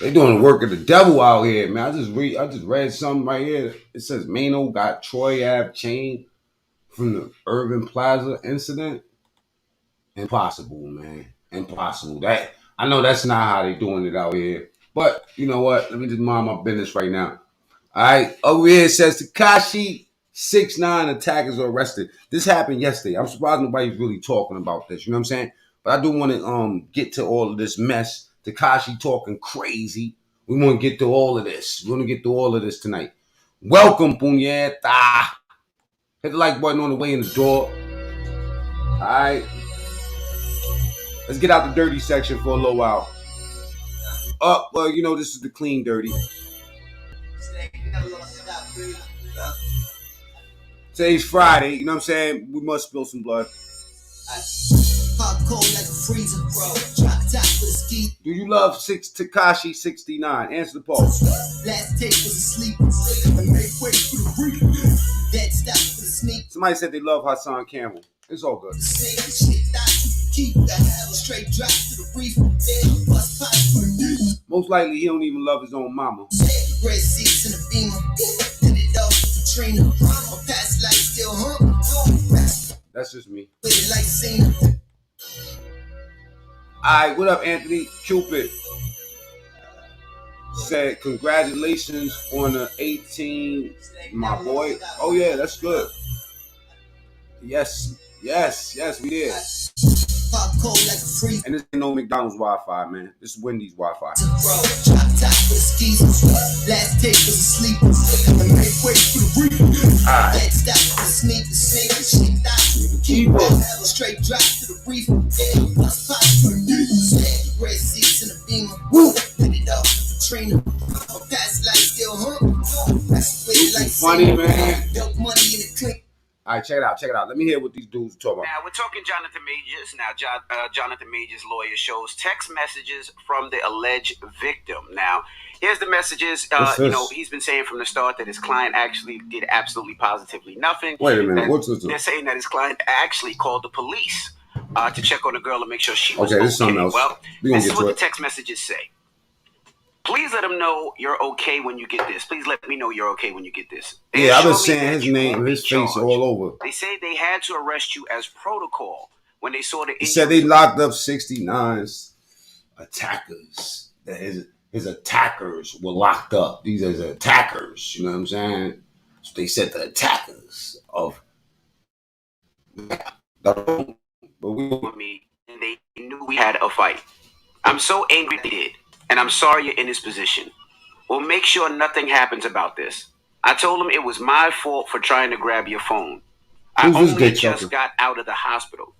They doing the work of the devil out here, man. I just read something right here. It says Mano got Troy Ave chained from the Urban Plaza incident. Impossible, man. Impossible. That I know that's not how they doing it out here. But you know what? Let me just mind my business right now. All right. Over here it says Tekashi 6ix9ine attackers are arrested. This happened yesterday. I'm surprised nobody's really talking about this. You know what I'm saying? But I do want to get to all of this mess. Tekashi talking crazy. We want to get through all of this. We want to get through all of this tonight. Welcome, puñeta. Hit the like button on the way in the door. All right. Let's get out the dirty section for a little while. Well, you know, this is the clean dirty. Today's Friday, you know what I'm saying? We must spill some blood. Do you love Tekashi 6ix9ine? Answer the poll. Somebody said they love Hassan Campbell. It's all good. Most likely he don't even love his own mama. That's just me. Alright, what up, Anthony? Cupid said, congratulations on the 18, my boy. Oh yeah, that's good. Yes, we did. And this ain't no McDonald's Wi-Fi, man. This is Wendy's Wi-Fi. Funny, man. All right, check it out. Let me hear what these dudes are talking about. Now, we're talking Jonathan Majors. Now, Jonathan Majors' lawyer shows text messages from the alleged victim. Now, here's the messages. You know, he's been saying from the start that his client actually did absolutely positively nothing. Wait a minute. What's this? They're saying that his client actually called the police to check on the girl and make sure she was okay. This is something else. Well, this is what the text messages say. Please let him know you're okay when you get this. Please let me know you're okay when you get this. Yeah, I've been saying his name, his face all over. They say they had to arrest you as protocol when they saw the. He said they locked up 6ix9ine's attackers. His attackers were locked up. These are the attackers. You know what I'm saying? So they said the attackers of. But me, and they knew we had a fight. I'm so angry they did. And I'm sorry you're in this position. We'll make sure nothing happens about this. I told him it was my fault for trying to grab your phone. I only just got out of the hospital.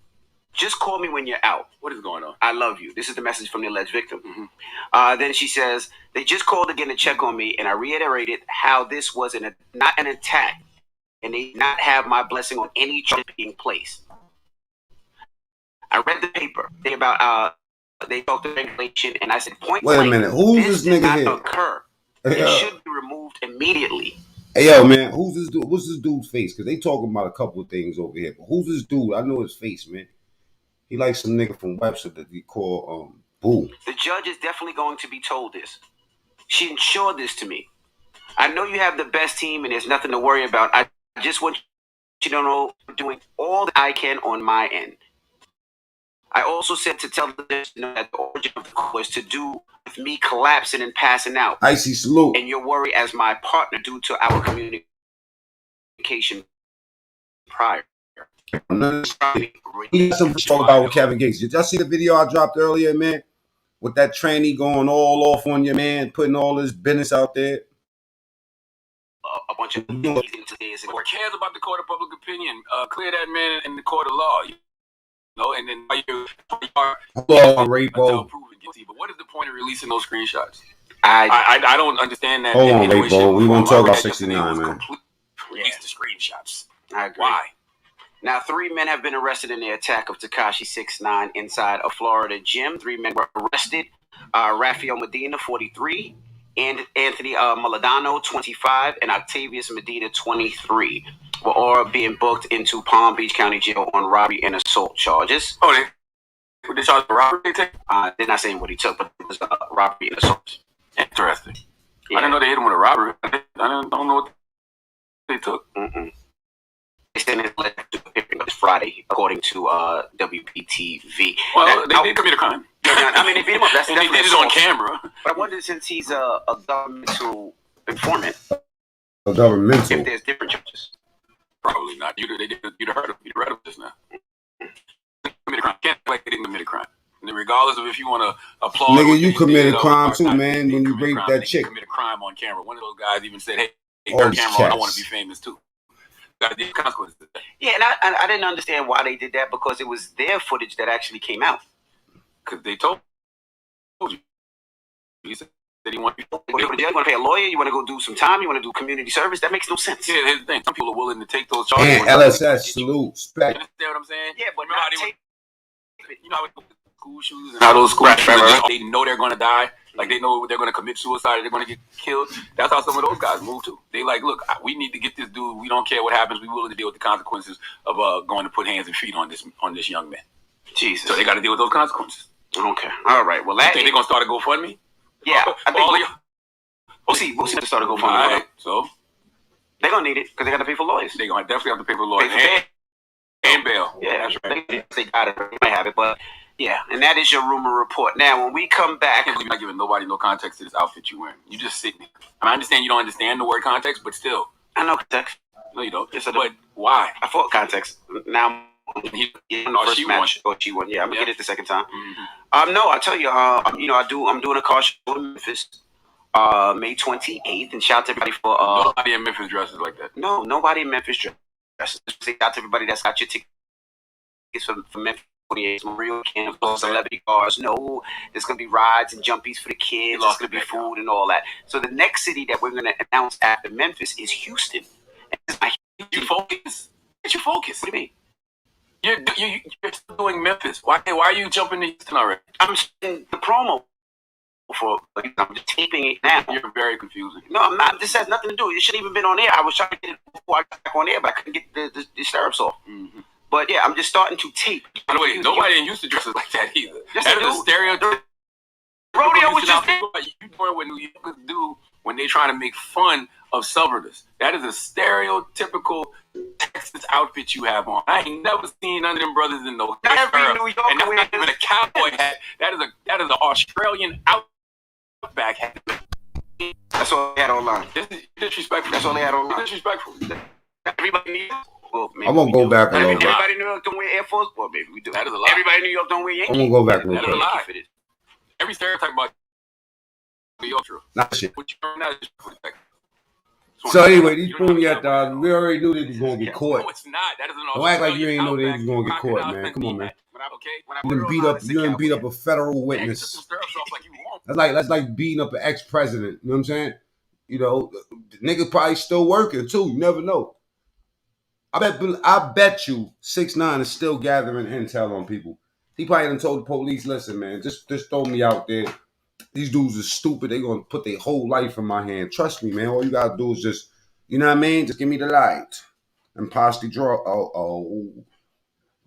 Just call me when you're out. What is going on? I love you. This is the message from the alleged victim. Mm-hmm. Then she says, they just called again to check on me, and I reiterated how this was not an attack, and they did not have my blessing on any charge being placed. I read the paper. They talked to regulation, and I said, point wait a minute, who's this nigga here? Occur. It should be removed immediately. Hey, yo, man, who's this dude? What's this dude's face? Because they talking about a couple of things over here. But who's this dude? I know his face, man. He like some nigga from Webster that we call Boo. The judge is definitely going to be told this. She ensured this to me. I know you have the best team, and there's nothing to worry about. I just want you to know I'm doing all that I can on my end. I also said to tell the listener that the origin of the call was to do with me collapsing and passing out. Icy salute. And your worry as my partner due to our communication prior. He has something to talk about with Kevin Gates. Did y'all see the video I dropped earlier, man? With that tranny going all off on your man, putting all his business out there. A bunch of Who cares about the court of public opinion? Clear that man in the court of law. And then you are Rapo. proven guilty. But what is the point of releasing those screenshots? I don't understand that. Hold on, Rapo. We want to talk about 6ix9ine, man. Release the screenshots. I agree. Why? Now, 3 men have been arrested in the attack of Tekashi 6ix9ine inside a Florida gym. 3 men were arrested. Rafael Medina, 43, and Anthony Maladano, 25, and Octavius Medina, 23. Were all being booked into Palm Beach County Jail on robbery and assault charges. Oh, they charge for robbery they take? They're not saying what he took, but it was robbery and assault. Interesting. Yeah. I didn't know they hit him with a robbery. I don't know what they took. They said it's Friday, according to WPTV. Well, they committed a crime. I mean, they beat him up. That's and they did it on camera. But I wonder, since he's a governmental informant, a governmental, if there's different charges. Probably not. You'd have heard of this now. Commit a crime. Can't like they didn't commit a crime. And regardless of if you want to applaud, nigga, you committed a crime too, man. When you raped that chick, commit a crime on camera. One of those guys even said, "Hey, turn camera on. I want to be famous too." Got to deal with consequences. Yeah, and I didn't understand why they did that, because it was their footage that actually came out. Because they told you. He said he wanted to go to jail. You want to pay a lawyer? You want to go do some time? You want to do community service? That makes no sense. Yeah, here's the thing. Some people are willing to take those charges. And LSS, salute, respect. You understand what I'm saying? Yeah, but you know how school shooters and how those school shooters, they know they're going to die. Like, they know they're going to commit suicide. They're going to get killed. That's how some of those guys move to. They like, look, we need to get this dude. We don't care what happens. We're willing to deal with the consequences of going to put hands and feet on this young man. Jesus. So they got to deal with those consequences. Okay. All right. Well, that think they're going to start a GoFundMe? Yeah. I think we'll see to start a GoFundMe. All right. So they're going to need it because they got to pay for lawyers. They're going to definitely have to pay for lawyers. And bail. Yeah, that's right. They got it. They might have it, but yeah. And that is your rumor report. Now, when we come back, you're not giving nobody no context to this outfit you're wearing. You just sitting there. I understand you don't understand the word context, but still. I know context. No, you don't. Yes, but why? I thought context. Now, she won. She won. Yeah, I'm gonna get it the second time. No, I tell you, I'm doing a car show in Memphis, May 28th, and shout out to everybody for. Nobody in Memphis dresses like that. No, nobody in Memphis dresses. Shout out to everybody that's got your tickets for Memphis 28th. Some real cans, celebrity cars. No, there's gonna be rides and jumpies for the kids. There's gonna be food and all that. So the next city that we're gonna announce after Memphis is Houston. You focus. Get your focus. What do you mean? You're still doing Memphis. Why are you jumping to Houston already? I'm the promo I'm just taping it now. You're very confusing. No, I'm not. This has nothing to do. It shouldn't even been on air. I was trying to get it before I got back on air, but I couldn't get the stirrups off. But yeah, I'm just starting to tape. By the way, nobody in Houston dresses like that either. That is a stereotype. Rodeo was just you doing what New Yorkers do when they trying to make fun of Southerners. That is a stereotypical Texas outfit you have on. I ain't never seen none of them brothers in those. Every New Yorker and that's not even a cowboy hat. That is an Australian outback hat. That's all they had online. This is disrespectful. That's all they had online. Disrespectful. Everybody needs. Well, maybe I'm gonna go back a little bit. Everybody in New York don't wear Air Force. Well, maybe we do. That is a lie. Everybody in New York don't wear Yankee. I'm gonna go back a little bit. That is a lie. lie. Every stereotype about New York true. Not shit. So anyway, these Punyak dogs, we already knew they was gonna get caught. No, it's not. That is an Don't act like you ain't know they was gonna get caught, man. Come on, man. You didn't beat up a federal witness. That's like beating up an ex-president. You know what I'm saying? You know, the nigga probably still working too. You never know. I bet you 6ix9ine is still gathering intel on people. He probably done told the police, listen, man, just throw me out there. These dudes are stupid. They gonna put their whole life in my hand. Trust me, man. All you gotta do is just, you know what I mean? Just give me the light. And possibly draw.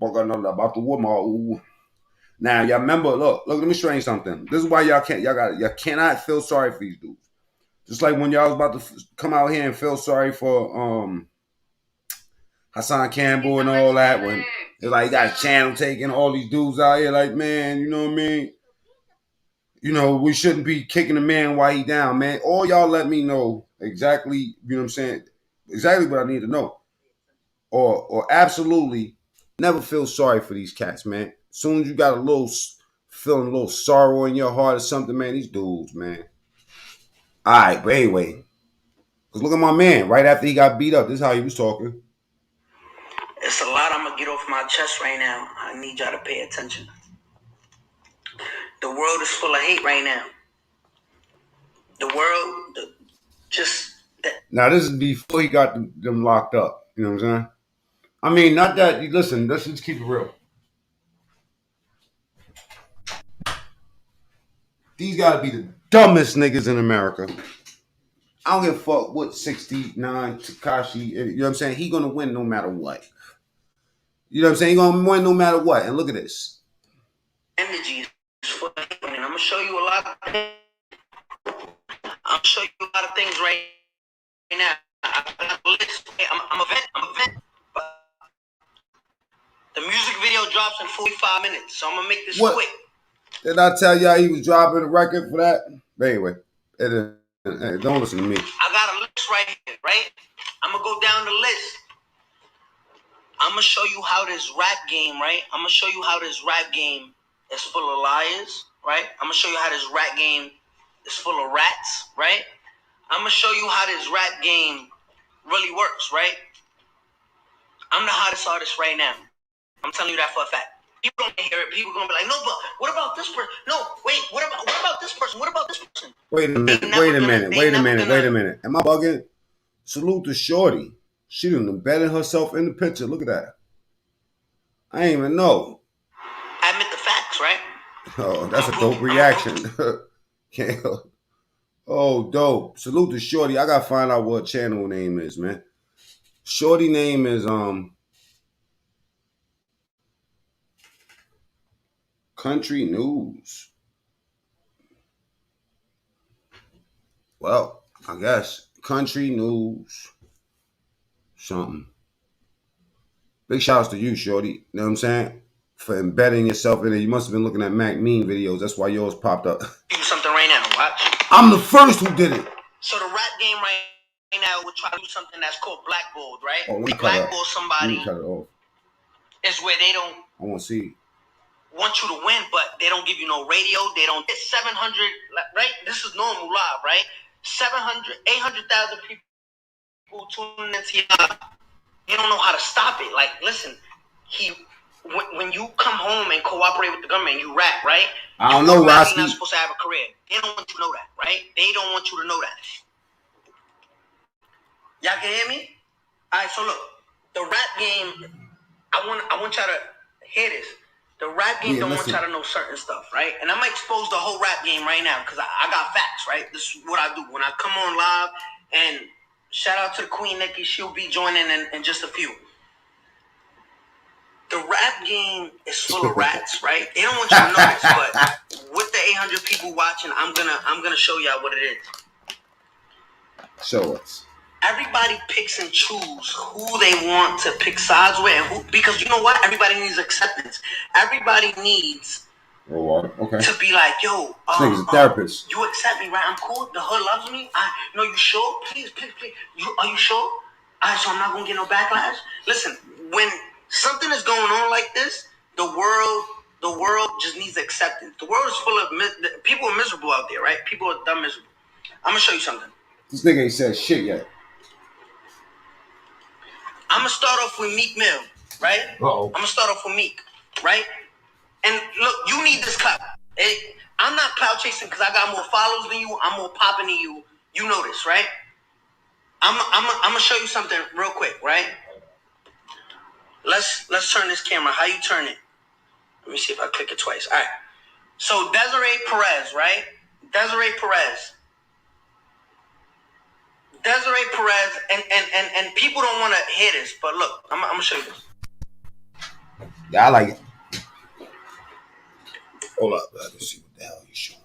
About the woman. Now y'all remember, look, let me show you something. This is why y'all cannot feel sorry for these dudes. Just like when y'all was about to come out here and feel sorry for Hassan Campbell and all that, when it's like you got a channel taking all these dudes out here, like, man, you know what I mean? You know, we shouldn't be kicking a man while he down, man. All y'all let me know exactly, you know what I'm saying? Exactly what I need to know. Or absolutely never feel sorry for these cats, man. As soon as you got feeling a little sorrow in your heart or something, man, these dudes, man. All right, but anyway. Because look at my man. Right after he got beat up, this is how he was talking. It's a lot I'm going to get off my chest right now. I need y'all to pay attention. The world is full of hate right now. The world, Now, this is before he got them locked up. You know what I'm saying? I mean, not that, listen, let's just keep it real. These gotta be the dumbest niggas in America. I don't give a fuck what 6ix9ine, Tekashi, you know what I'm saying? He gonna win no matter what. You know what I'm saying? He gonna win no matter what. And look at this. Energy is full of hate, and I'm gonna show you a lot of gonna show you a lot of things right now. I got a list. I'm a vent. But the music video drops in 45 minutes, so I'm gonna make this quick. Did I tell y'all he was dropping a record for that? But anyway, don't listen to me. I got a list right here, right? I'm gonna go down the list. I'm gonna show you how this rap game, right? I'm gonna show you how this rap game is full of liars, right? I'm gonna show you how this rap game is full of rats, right? I'm gonna show you how this rap game really works, right? I'm the hottest artist right now. I'm telling you that for a fact. People don't hear it. People are gonna be like, no, but what about this person? No, wait, what about this person? What about this person? Wait a minute. Am I bugging? Salute to Shorty. She done embedded herself in the picture. Look at that. I ain't even know. I admit the facts, right? Oh, that's a dope reaction. Oh, dope. Salute to Shorty. I gotta find out what channel name is, man. Shorty name is Country News. Well, I guess Country News something. Big shouts to you, Shorty. You know what I'm saying? For embedding yourself in it. You must have been looking at Mac Mean videos. That's why yours popped up. Do something right now. Watch. I'm the first who did it. So the rap game right now will try to do something that's called blackball, right? Oh, let me blackball somebody cut it off. Is where they don't. I want to see. Want you to win, but they don't give you no radio. They don't get 700, right? This is normal live, right? 700, 800,000 people tuning into you. You don't know how to stop it. Like, listen, when you come home and cooperate with the government, you rap, right? I don't know, Rosky. You're not supposed to have a career. They don't want you to know that, right? They don't want you to know that. Y'all can hear me? All right, so look, the rap game, I want y'all to hear this. The rap game don't want y'all to know certain stuff, right? And I'm going to expose the whole rap game right now because I got facts, right? This is what I do. When I come on live, and shout out to the Queen Nikki, she'll be joining in just a few. The rap game is full of rats, right? They don't want you to know this, but with the 800 people watching, I'm gonna show y'all what it is. Show us. Everybody picks and choose who they want to pick sides with, and who, because you know what? Everybody needs acceptance. Everybody needs to be like, yo, this nigga's a therapist. You accept me, right? I'm cool. The hood loves me. No, you sure? Please. Are you sure? All right, so I'm not gonna get no backlash. Listen, when something is going on like this, the world just needs acceptance. The world is full of people are miserable out there, right? People are dumb miserable. I'm gonna show you something. This nigga ain't said shit yet. I'm gonna start off with Meek Mill, right? Uh-oh. I'm gonna start off with Meek, right? And look, you need this clout. I'm not clout chasing because I got more followers than you. I'm more popping than you. You know this, right? I'm gonna show you something real quick, right? Let's turn this camera. How you turn it? Let me see if I click it twice. All right. So Desiree Perez, right? Desiree Perez, and people don't want to hear this, but look, I'm gonna show you this. Yeah, I like it. Hold up, let me see what the hell he's showing.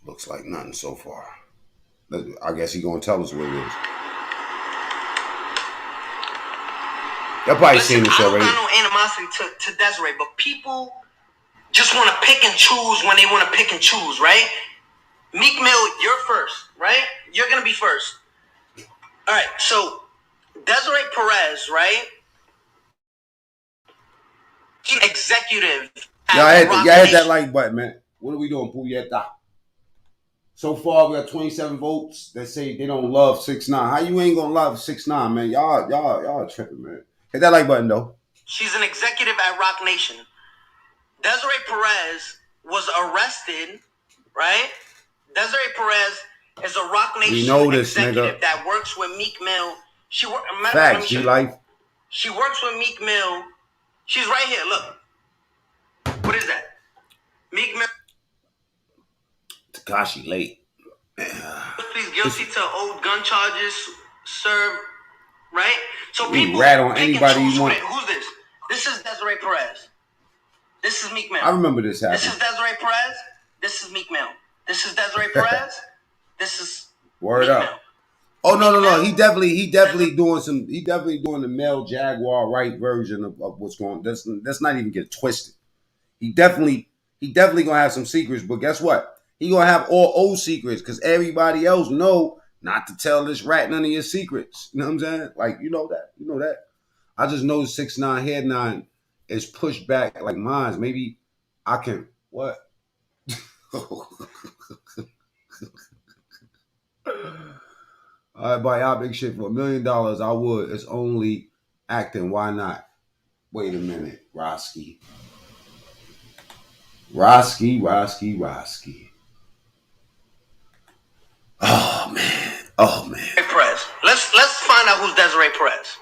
Looks like nothing so far. I guess he's gonna tell us what it is. Y'all probably seen this already. I don't got no animosity to Desiree, but people just want to pick and choose when they want to pick and choose, right? Meek Mill, you're first, right? You're going to be first. All right, so Desiree Perez, right? She's executive. Y'all hit that like button, man. What are we doing, Puyeta? So far, we got 27 votes that say they don't love 6ix9ine. How you ain't gonna love 6ix9ine, man? Y'all tripping, man. Hit that like button, though. She's an executive at Rock Nation. Desiree Perez was arrested, right? Desiree Perez is a Rock Nation executive that works with Meek Mill. Facts, G-Life. She works with Meek Mill. She's right here, look. What is that? Meek Mill. Tekashi late. Please guilty to old gun charges served, right? So people rat on anybody you want. Who's this? This is Desiree Perez. This is Meek Mill. I remember this happening. This is Desiree Perez. This is Meek Mill. This is Desiree Perez. This is Word Meek up. Mill. Oh no. He definitely doing the male Jaguar right version of what's going on. Let's not even get twisted. He definitely gonna have some secrets, but guess what? He gonna have all old secrets because everybody else know not to tell this rat none of your secrets. You know what I'm saying? Like you know that. I just know 6ix9ine Head 9 is pushed back like mine. Maybe I can what? I'd buy y'all big shit for $1 million. I would. It's only acting. Why not? Wait a minute, Roski. Oh man. Perez. Let's find out who's Desiree Perez.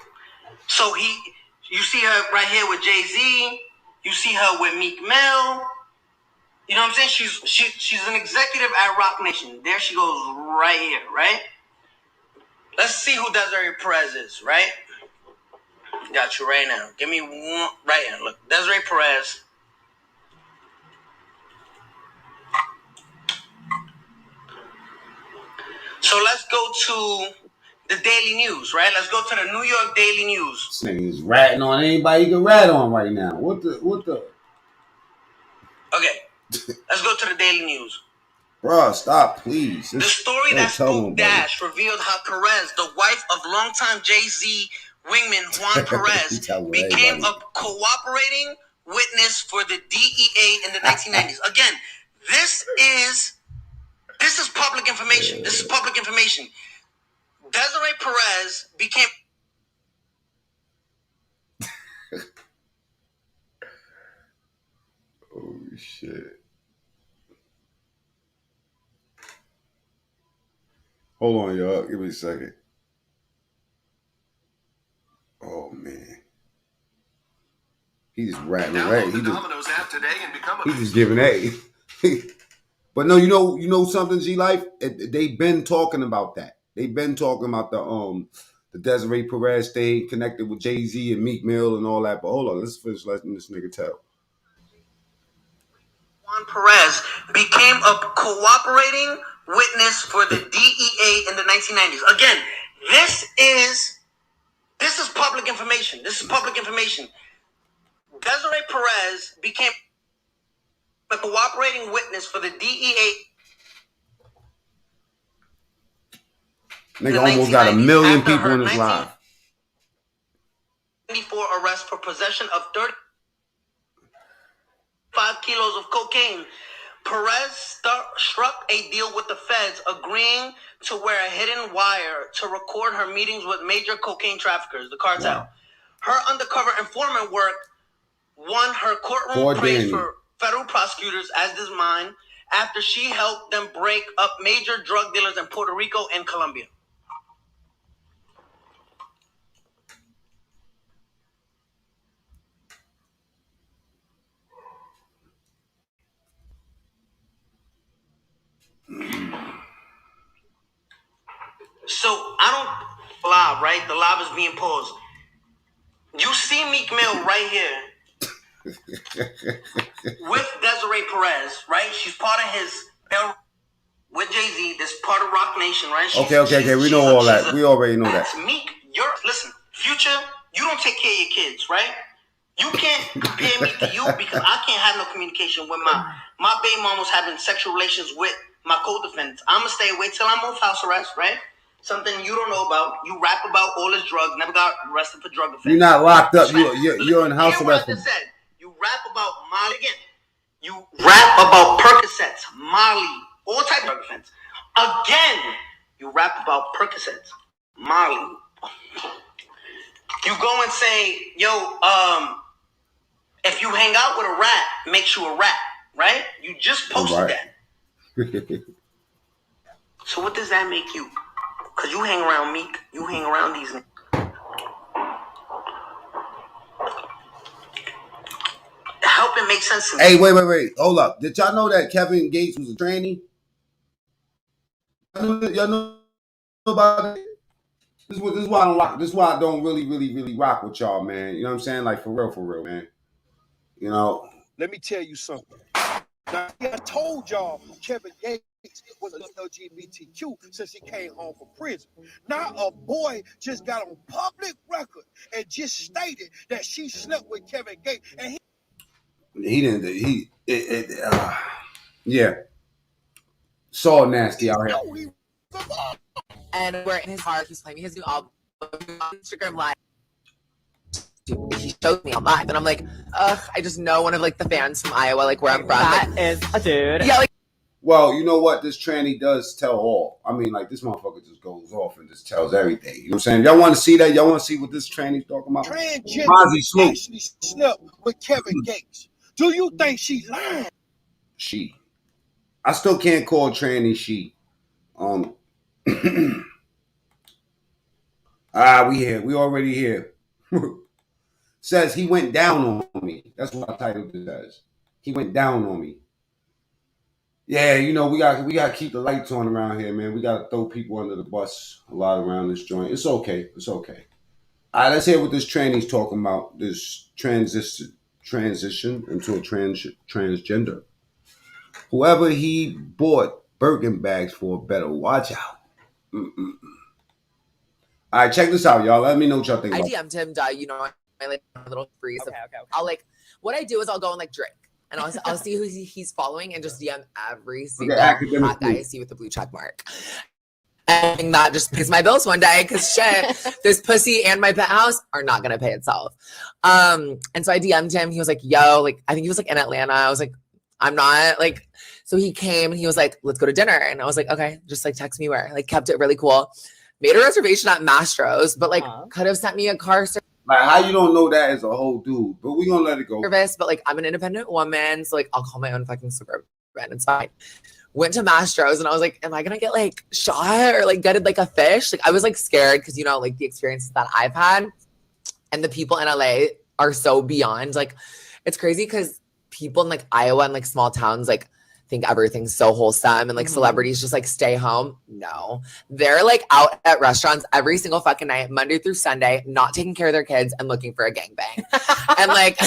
So you see her right here with Jay-Z. You see her with Meek Mill. You know what I'm saying? She's an executive at Rock Nation. There she goes right here, right? Let's see who Desiree Perez is, right? Got you right now. Give me one right here. Look, Desiree Perez. So let's go to the Daily News, right? Let's go to the New York Daily News. This nigga's ratting on anybody you can rat on right now. What the? Okay, let's go to the Daily News. Bruh, stop, please. The story that spooked Dash revealed how Perez, the wife of longtime Jay-Z wingman Juan Perez, became a cooperating witness for the DEA in the 1990s. Again, this is public information. Yeah. This is public information. Desiree Perez became... Oh, shit. Hold on, y'all. Give me a second. Oh, man. He just ratting away. He just giving A. But no, you know something, G-Life? They've been talking about that. They've been talking about the Desiree Perez thing connected with Jay-Z and Meek Mill and all that. But hold on, let's finish letting this nigga tell. Juan Perez became a cooperating witness for the DEA in the 1990s. Again, this is public information. This is public information. Desiree Perez became a cooperating witness for the DEA. Nigga almost got 1 million people in his live. 94 arrest for possession of 35 kilos of cocaine. Perez struck a deal with the feds, agreeing to wear a hidden wire to record her meetings with major cocaine traffickers, the cartel. Wow. Her undercover informant work won her courtroom praise for federal prosecutors, as does mine, after she helped them break up major drug dealers in Puerto Rico and Colombia. So I don't live, right? The live is being paused. You see Meek Mill right here with Desiree Perez, right? She's part of his with Jay-Z. This part of Rock Nation, right? Okay. We know all that. We already know that. Meek, listen, Future. You don't take care of your kids, right? You can't compare me to you because I can't have no communication with my baby mom was having sexual relations with my co-defendants. I'm gonna stay away till I'm off house arrest, right? Something you don't know about. You rap about all his drugs. Never got arrested for drug offense. You're not locked up. You're in house arrest. What I just said. You rap about Molly again. You rap about Percocets, Molly, all type of drug offense. Again, you rap about Percocets, Molly. You go and say, yo, if you hang out with a rat, makes you a rat, right? You just posted that. So what does that make you? Because you hang around Meek, you hang around these niggas. Help it make sense to me. Hey, wait. Hold up. Did y'all know that Kevin Gates was a tranny? Y'all know about that? This is why I don't rock. This is why I don't really rock with y'all, man. You know what I'm saying? Like, for real, man. You know, Let me tell you something. Now, I told y'all Kevin Gates was LGBTQ since he came home from prison. Now a boy just got on public record and just stated that she slept with Kevin Gates, and he didn't. Yeah. So nasty out here. And we're in his heart. He's playing his new album on Instagram Live. He showed me on live, and I'm like, I just know one of like the fans from Iowa, like where I'm from. That is a dude. Yeah, like. Well, you know what? This tranny does tell all. I mean, like, this motherfucker just goes off and just tells everything. You know what I'm saying? Y'all want to see that? Y'all want to see what this tranny's talking about? Transgender actually slept with Kevin Gates. Do you think she lied? She. I still can't call tranny she. We here. We already here. Says he went down on me. That's what I titled it as. He went down on me. Yeah, you know, we got to keep the lights on around here, man. We got to throw people under the bus a lot around this joint. It's okay. It's okay. All right, let's hear what this tranny's talking about. This transition into a transgender. Whoever he bought Birkin bags for better watch out. Mm-mm. All right, check this out, y'all. Let me know what y'all think about it. I DM'd him, you know, I like a little freeze. Okay. I'll like, what I do is I'll go and like drink. And I'll see who he's following and just DM every single hot guy I see with the blue check mark. And that just pays my bills one day because shit, this pussy and my penthouse are not gonna pay itself. And so I DM'd him. He was like, yo, like I think he was like in Atlanta. I was like, I'm not like. So he came and he was like, let's go to dinner. And I was like, okay, just like text me where. Like kept it really cool. Made a reservation at Mastro's, but like could have sent me a car service. Like, how you don't know that as a whole dude, but we gonna let it go. But like, I'm an independent woman, so like, I'll call my own fucking Suburban. It's fine. Went to Mastro's and I was like, am I gonna get like shot or like gutted like a fish? Like, I was like scared because you know, like the experiences that I've had, and the people in LA are so beyond. Like, it's crazy because people in like Iowa and like small towns like think everything's so wholesome and like celebrities just like stay home. No, they're like out at restaurants every single fucking night, Monday through Sunday, not taking care of their kids and looking for a gangbang and like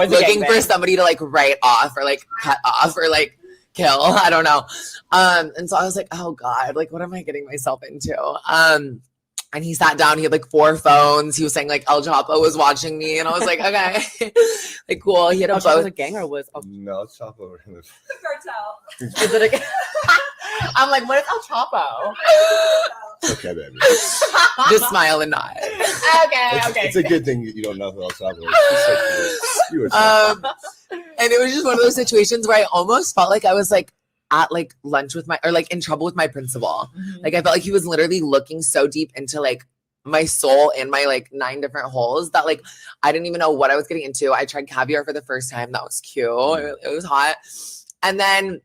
looking for somebody to like write off or like cut off or like kill. I don't know. And so I was like, oh God, like what am I getting myself into? And he sat down, he had like 4 phones. He was saying like El Chapo was watching me. And I was like, okay, like cool. He had a was a gang or was no, El Chapo. cartel. Is it a I'm like, what is El Chapo? Okay, baby. Just smile and nod. Okay. It's a good thing you don't know who El Chapo is. You were and it was just one of those situations where I almost felt like I was like at like lunch with or like in trouble with my principal. Like I felt like he was literally looking so deep into like my soul and my like 9 different holes that like I didn't even know what I was getting into. I tried caviar for the first time. That was cute. It was hot. And then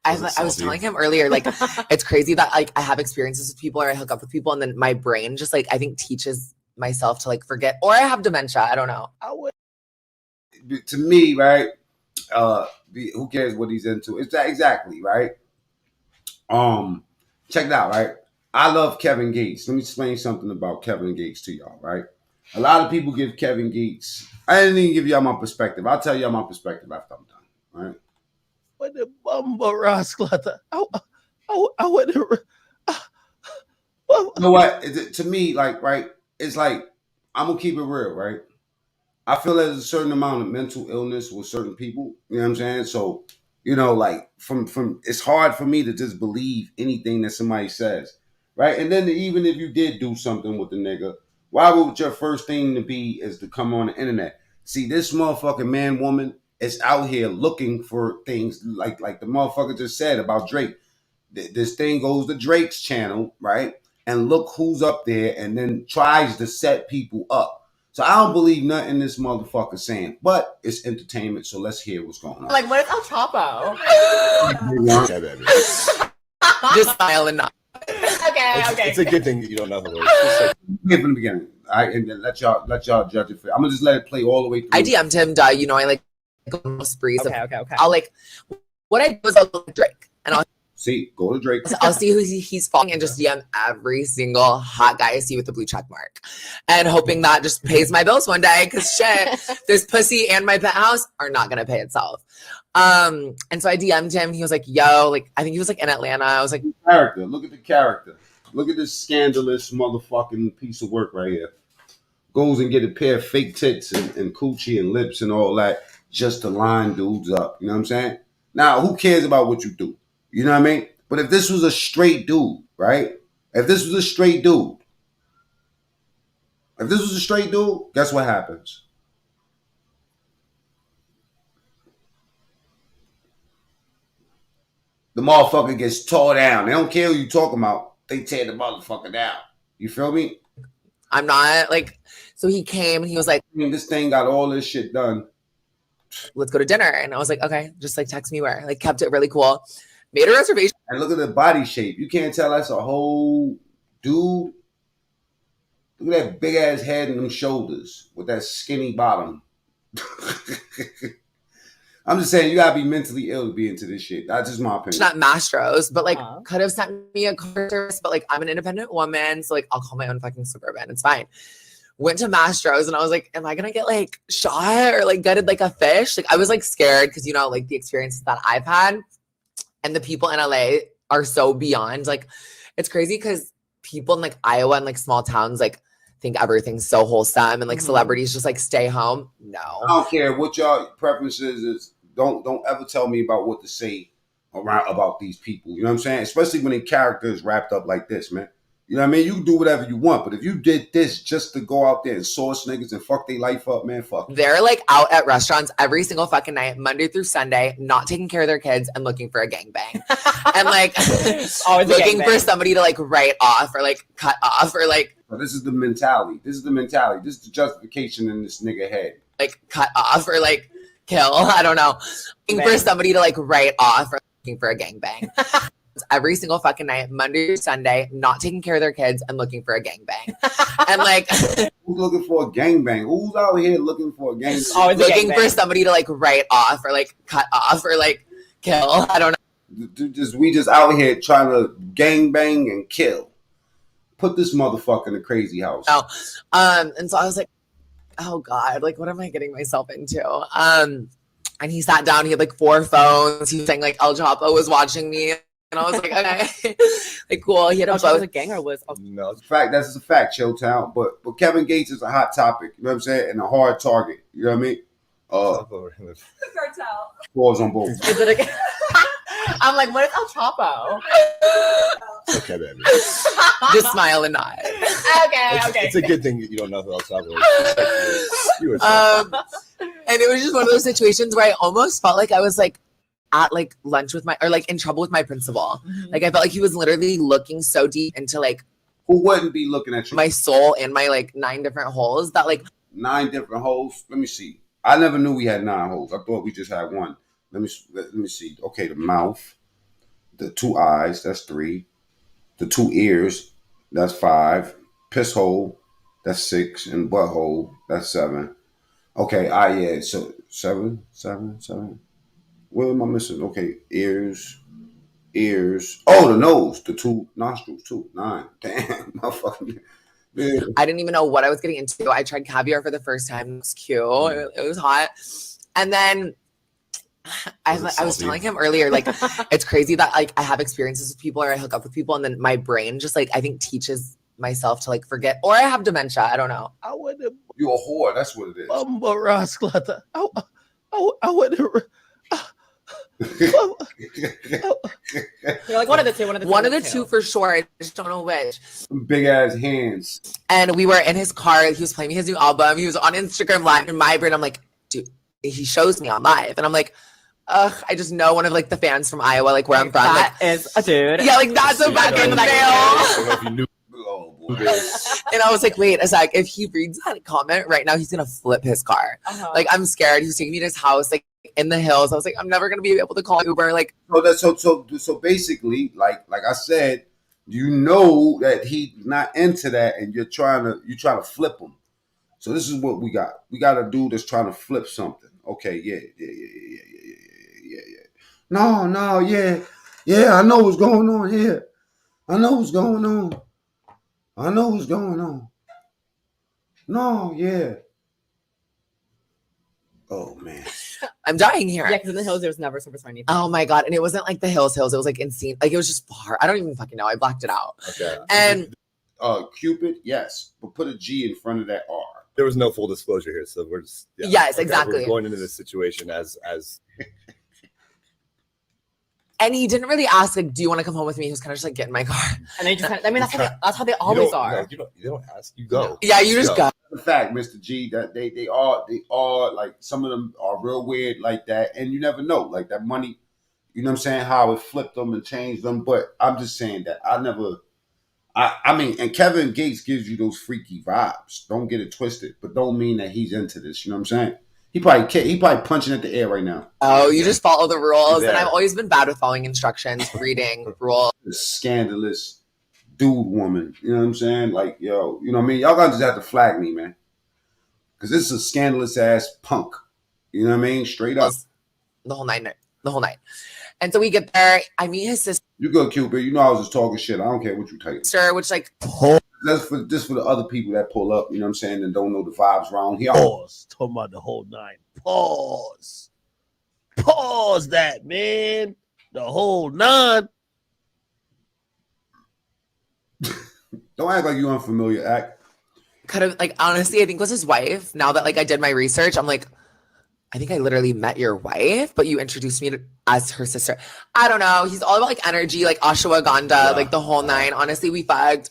I was telling him earlier, like it's crazy that like I have experiences with people or I hook up with people and then my brain just like I think teaches myself to like forget, or I have dementia. I don't know. To me, right? Who cares what he's into? It's that exactly, right? Check it out, right? I love Kevin Gates. Let me explain something about Kevin Gates to y'all, right? A lot of people give Kevin Gates. I didn't even give y'all my perspective. I'll tell y'all my perspective after I'm done, right? What the bumble rascal? I wouldn't. You know what? To me, like, right? It's like I'm gonna keep it real, right? I feel there's a certain amount of mental illness with certain people. You know what I'm saying? So, you know, like from it's hard for me to just believe anything that somebody says, right? And then even if you did do something with the nigga, why would your first thing to be is to come on the internet? See, this motherfucking man, woman is out here looking for things like the motherfucker just said about Drake. This thing goes to Drake's channel, right? And look who's up there and then tries to set people up. So I don't believe nothing this motherfucker saying, but it's entertainment. So let's hear what's going on. Like, what is El Chapo? Okay, baby. Just smile and nod. Okay. It's a good thing you don't know who it is. Here from the beginning, all right, and then let y'all judge it. I'm gonna just let it play all the way through. I DM'd him, you know, I like go on sprees. Okay. I'll like what I do is I'll go with Drake and I'll See, go to Drake. I'll see who he's following and just DM every single hot guy I see with the blue check mark, and hoping that just pays my bills one day. Because shit, this pussy and my penthouse are not gonna pay itself. And so I DM'd him. He was like, "Yo, like I think he was like in Atlanta." I was like, "Character, look at the character. Look at this scandalous motherfucking piece of work right here. Goes and get a pair of fake tits and coochie and lips and all that just to line dudes up. You know what I'm saying? Now, who cares about what you do? You know what I mean? But if this was a straight dude, right? If this was a straight dude, guess what happens? The motherfucker gets tore down. They don't care who you talking about. They tear the motherfucker down. You feel me? I'm not like, so he came and he was like, I mean, this thing got all this shit done. Let's go to dinner. And I was like, okay, just like text me where. Like kept it really cool. Made a reservation. And look at the body shape. You can't tell that's a whole dude. Look at that big ass head and them shoulders with that skinny bottom. I'm just saying you gotta be mentally ill to be into this shit. That's just my opinion. It's not Mastro's, but like could have sent me a car service, but like I'm an independent woman, so like I'll call my own fucking Suburban. It's fine. Went to Mastro's and I was like, am I gonna get like shot or like gutted like a fish? Like I was like scared because you know like the experiences that I've had and the people in LA are so beyond. Like it's crazy because people in like Iowa and like small towns like think everything's so wholesome and like celebrities just like stay home. No, I don't care what y'all preferences is. Don't ever tell me about what to say around about these people. You know what I'm saying? Especially when their character is wrapped up like this, man. You know what I mean? You can do whatever you want, but if you did this just to go out there and source niggas and fuck their life up, man, fuck. They're like out at restaurants every single fucking night, Monday through Sunday, not taking care of their kids and looking for a gangbang. And like looking for somebody to like write off or like cut off or like. But this is the mentality. This is the justification in this nigga head. Like cut off or like kill. I don't know. Looking for somebody to like write off or looking for a gangbang. Every single fucking night, Monday to Sunday, not taking care of their kids and looking for a gangbang. And like who's looking for a gangbang? Who's out here looking for a gangbang? Looking for somebody to like write off or like cut off or like kill. I don't know. We just out here trying to gangbang and kill. Put this motherfucker in a crazy house. Oh, and so I was like, oh God, like what am I getting myself into? And he sat down, he had like 4 phones. He was saying like El Chapo was watching me. And I was like, okay, like cool. He had a was a gang or was no, it's a fact. That's a fact, Showtown. But Kevin Gates is a hot topic. You know what I'm saying? And a hard target. You know what I mean? cartel. Pause on both. Is it a I'm like, what is El Chapo? Okay, baby. Just smile and nod. Okay. It's a good thing that you don't know who else I was. And it was just one of those situations where I almost felt like I was like at like lunch with or like in trouble with my principal. Like I felt like he was literally looking so deep into like who wouldn't be looking at you? My soul and my like 9 different holes that like 9 different holes. Let me see. I never knew we had 9 holes. I thought we just had 1. Let me see. Okay, the mouth, the 2 eyes, that's 3. The 2 ears, that's 5. Piss hole, that's 6, and butthole, that's 7. Okay, yeah. So 7. What am I missing? Okay, ears. Oh, the nose, the 2 nostrils, 2, 9. Damn, motherfucking. Yeah. I didn't even know what I was getting into. I tried caviar for the first time. It was cute. It was hot. And then I was telling him earlier, like, it's crazy that like I have experiences with people or I hook up with people and then my brain just like, I think teaches myself to like forget, or I have dementia. I don't know. You're a whore. That's what it is. You're like one of the two. One of the two for sure. I just don't know which. Big ass hands. And we were in his car. He was playing me his new album. He was on Instagram Live. In my brain, I'm like, dude, he shows me on live. And I'm like, ugh, I just know one of like the fans from Iowa, like where I'm from. That like, is a dude. Yeah, like that's a fucking male. I don't know if you knew. Oh, boy. And I was like, wait a sec. If he reads that comment right now, he's going to flip his car. Like, I'm scared. He was taking me to his house, like in the hills. I was like, I'm never going to be able to call Uber. Like, so basically, like I said, you know that he's not into that, and you're trying to flip him. So this is what we got. We got a dude that's trying to flip something. Okay, yeah. No, yeah. Yeah, I know what's going on here. I know what's going on. I know what's going on. No, yeah. Oh man. I'm dying here. Yeah, because in the hills there's never super anything. Oh my god, and it wasn't like the hills. It was like insane. Like it was just far. I don't even fucking know. I blacked it out. Okay. And Cupid, yes, but put a G in front of that R. There was no full disclosure here, so we're just yes, exactly. We're going into this situation as and he didn't really ask like, do you want to come home with me? He was kind of just like, get in my car. And they just kind of, I mean, that's how they always are. You don't ask, you go. Yeah, you just go. The fact, Mr. G, that they are like, some of them are real weird like that, and you never know, like that money, you know what I'm saying, how it flipped them and changed them. But I'm just saying that I mean, and Kevin Gates gives you those freaky vibes. Don't get it twisted, but don't mean that he's into this. You know what I'm saying? He probably punching at the air right now. Oh, you just follow the rules, and I've always been bad with following instructions, reading rules. This scandalous dude woman. You know what I'm saying? Like, yo, you know what I mean? Y'all gonna just have to flag me, man, because this is a scandalous ass punk. You know what I mean? Straight up. The whole night. And so we get there. I meet his sister. You good, Cupid? You know I was just talking shit. I don't care what you take. Sir, which like. That's for the other people that pull up, you know what I'm saying, and don't know the vibes around here. Pause. Talking about the whole nine. Pause. Pause that, man. The whole nine. Don't act like you unfamiliar. Act. Kind of like, honestly, I think it was his wife. Now that like I did my research, I'm like, I think I literally met your wife, but you introduced me as her sister. I don't know. He's all about like energy, like ashwagandha, like the whole nine. Honestly, we fucked.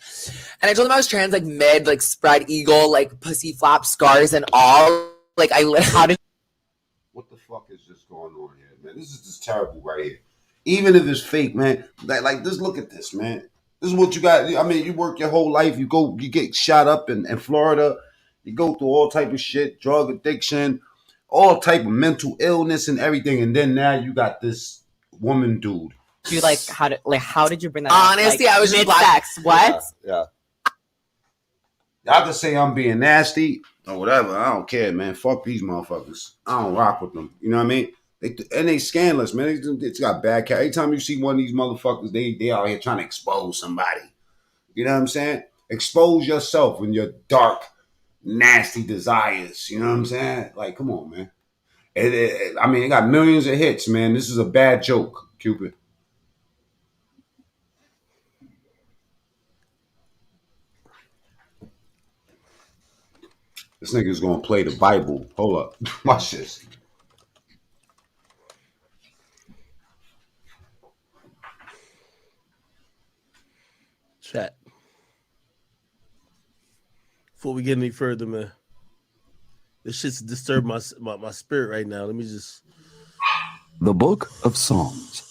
And I told him I was trans, like mid, like spread eagle, like pussy flap scars and all. Like what the fuck is just going on here, man? This is just terrible right here. Even if it's fake, man. Like just look at this, man. This is what you got. I mean, you work your whole life. You get shot up in Florida. You go through all type of shit, drug addiction, all type of mental illness and everything, and then now you got this woman dude. You like how did you bring that honestly up? I was just sex. What? Yeah. Y'all can say I'm being nasty or whatever. I don't care, man. Fuck these motherfuckers. I don't rock with them. You know what I mean? They scandalous, man. It's got bad character. Every time you see one of these motherfuckers, they out here trying to expose somebody. You know what I'm saying? Expose yourself and your dark, nasty desires. You know what I'm saying? Like, come on, man. I mean, it got millions of hits, man. This is a bad joke, Cupid. This nigga's gonna play the Bible. Hold up. Watch this. Chat. Before we get any further, man. This shit's disturbed my spirit right now. Let me just. The Book of Psalms.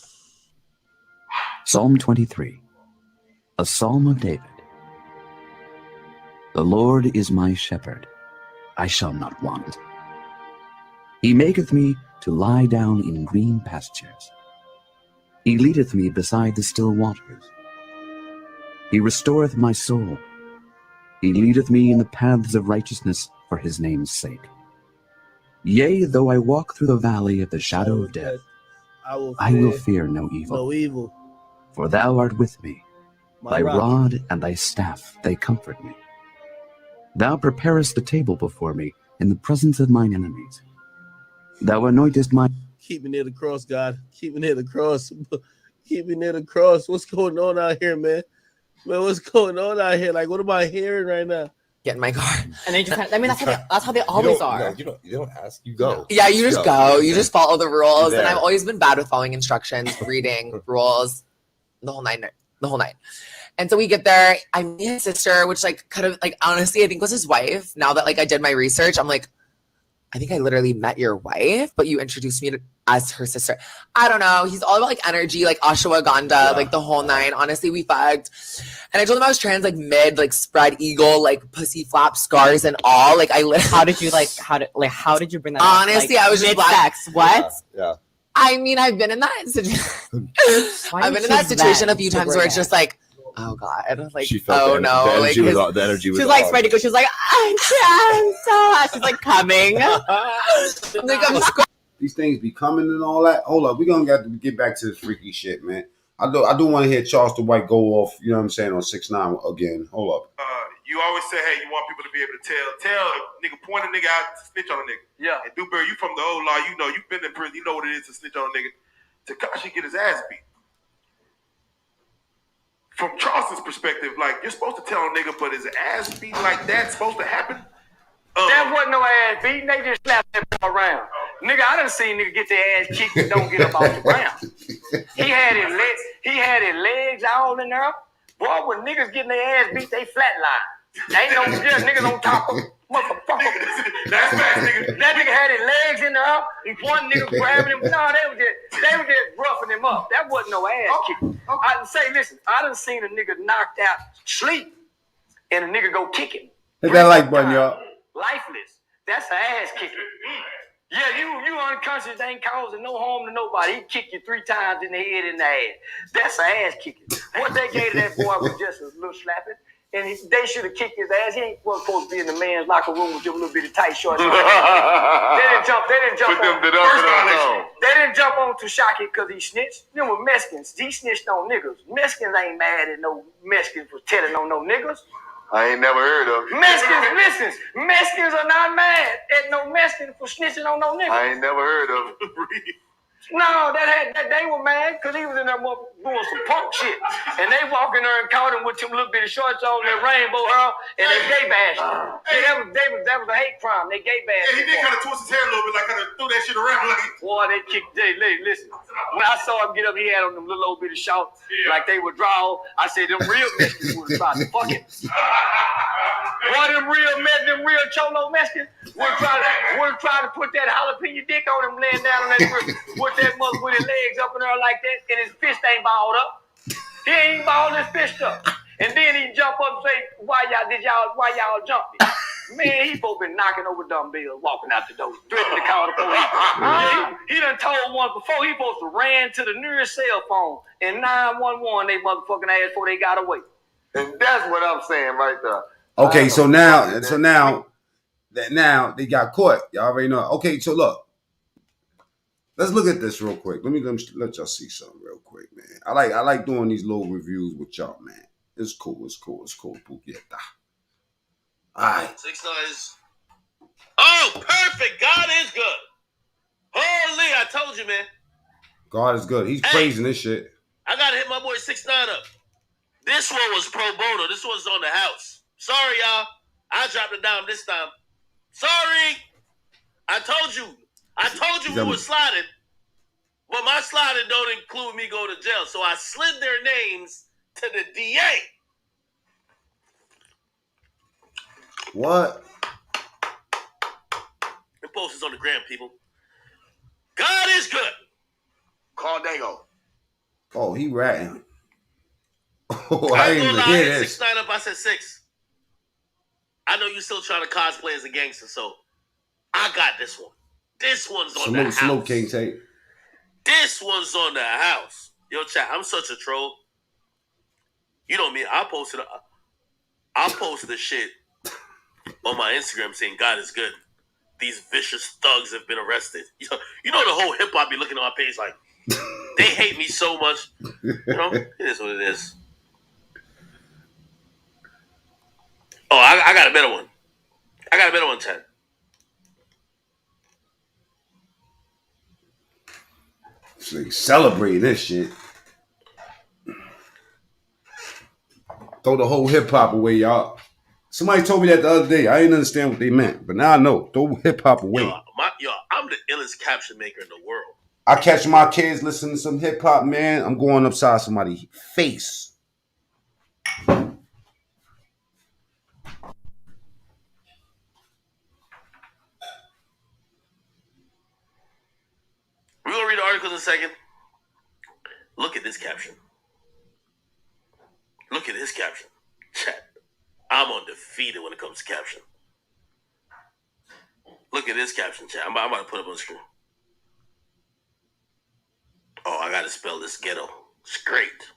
Psalm 23. A Psalm of David. The Lord is my shepherd. I shall not want. He maketh me to lie down in green pastures. He leadeth me beside the still waters. He restoreth my soul. He leadeth me in the paths of righteousness for his name's sake. Yea, though I walk through the valley of the shadow of death, I will fear no evil. No evil. For thou art with me. Thy rock. rod and thy staff, they comfort me. Thou preparest the table before me in the presence of mine enemies. Thou anointest my... Keep me near the cross, God. Keep me near the cross. Keep me near the cross. What's going on out here, man? Man, what's going on out here? Like, what am I hearing right now? Get in my car. And they just kind of, I mean, that's how they always are. You don't ask, you go. Yeah, you just go. You just follow the rules. Yeah. And I've always been bad with following instructions, reading rules, the whole nine. And so we get there. I meet his sister, which like kind of like, honestly, I think was his wife. Now that like I did my research, I'm like, I think I literally met your wife, but you introduced me as her sister. I don't know. He's all about like energy, like ashwagandha, like the whole nine. Honestly, we fucked. And I told him I was trans, like mid, like spread eagle, like pussy flap scars and all. Like how did you bring that up? Honestly, I was just sex. What? Yeah. I mean, I've been in that situation. I've been in that situation a few times where it's just like, oh God, like, She felt oh no, the like energy was She's like on. ready to go. She's like, I'm trans. She's like coming. like I'm These things be coming and all that. Hold up, we gonna have to get back to this freaky shit, man. I do want to hear Charleston White go off. You know what I'm saying on 6ix9ine again. Hold up. You always say, hey, you want people to be able to tell a nigga, point a nigga out, snitch on a nigga. Yeah. And Dewberry, you from the old law, you know, you've been in prison, you know what it is to snitch on a nigga. Tekashi get his ass beat. From Charleston's perspective, like, you're supposed to tell a nigga, but is an ass beat like that supposed to happen? That wasn't no ass beating, they just slapped that ball around. Nigga, I done seen nigga get their ass kicked and don't get up off the ground. He had his legs all in there. Boy, when niggas getting their ass beat, they flatline. Ain't no niggas on top of motherfucker. That's fast, nigga. That nigga had his legs in there. He one nigga grabbing him. No, they were just roughing him up. That wasn't no ass kicking. I done say, listen, I done seen a nigga knocked out sleep and a nigga go kick him. Hit that like button, y'all. Lifeless. That's an ass kicking. Yeah, you unconscious, ain't causing no harm to nobody. He kicked you 3 times in the head and the ass. That's an ass kicking. What they gave that boy was just a little slapping. And they should have kicked his ass. He wasn't supposed to be in the man's locker room with them little bitty tight shorts. They didn't jump on Tekashi because he snitched. Them were Mexicans. He snitched on niggas. Mexicans ain't mad at no Mexicans for telling on no niggas. I ain't never heard of it. Mexicans are not mad at no Mexican for snitching on no niggas. I ain't never heard of it. No, they were mad because he was in there doing some punk shit. And they walk in there and caught him with them little bitty shorts on, their rainbow hair, and they gay bashed him. That was a hate crime. They gay bashed him. Yeah, he did kind of twist his hair a little bit, like kind of threw that shit around. Like, boy, they kicked. Listen, when I saw him get up, he had on them little old bitty shorts, like they would draw. I said, them real Mexicans would have tried to fuck him. Boy, them real cholo Mexicans would try to put that jalapeno dick on him laying down on that with that mother with his legs up in there like that, and his fist ain't balled up. He ain't balled his fist up. And then he jump up and say, why y'all jumping? Man, he supposed to be knocking over dumbbells, walking out the door, threatening to call the police. He done told one before, he supposed to ran to the nearest cell phone, and 911 they motherfucking ass before they got away. and that's what I'm saying right there. Okay, so now they got caught. Y'all already know. Okay, so look. Let's look at this real quick. Let y'all see something real quick, man. I like doing these little reviews with y'all, man. It's cool. Pugieta. All right. 6ix9ine is. Oh, perfect. God is good. Holy, I told you, man. God is good. He's praising this shit. I gotta hit my boy 6ix9ine up. This one was pro bono. This one's on the house. Sorry, y'all. I dropped it down this time. Sorry. I told you we were sliding, but my sliding don't include me going to jail. So I slid their names to the DA. What? The post is on the gram, people. God is good. Call Dago. Oh, he ratting. Oh, I didn't even hear this. 6ix9ine up. I said 6. I know you're still trying to cosplay as a gangster, so I got this one. This one's on the house. Slow King tape. This one's on the house. Yo, chat, I'm such a troll. You know me. I'll post the shit on my Instagram saying God is good. These vicious thugs have been arrested. You know the whole hip hop be looking on my page like they hate me so much. You know, it is what it is. Oh, I got a better one. Ted. So celebrating this shit. Throw the whole hip hop away, y'all. Somebody told me that the other day. I didn't understand what they meant, but now I know. Throw hip hop away. Yo, I'm the illest caption maker in the world. I catch my kids listening to some hip hop, man. I'm going upside somebody's face. We're going to read the articles in a second. Look at this caption. Chat. I'm undefeated when it comes to caption. Look at this caption, chat. I'm about to put it up on the screen. Oh, I got to spell this ghetto. Straight.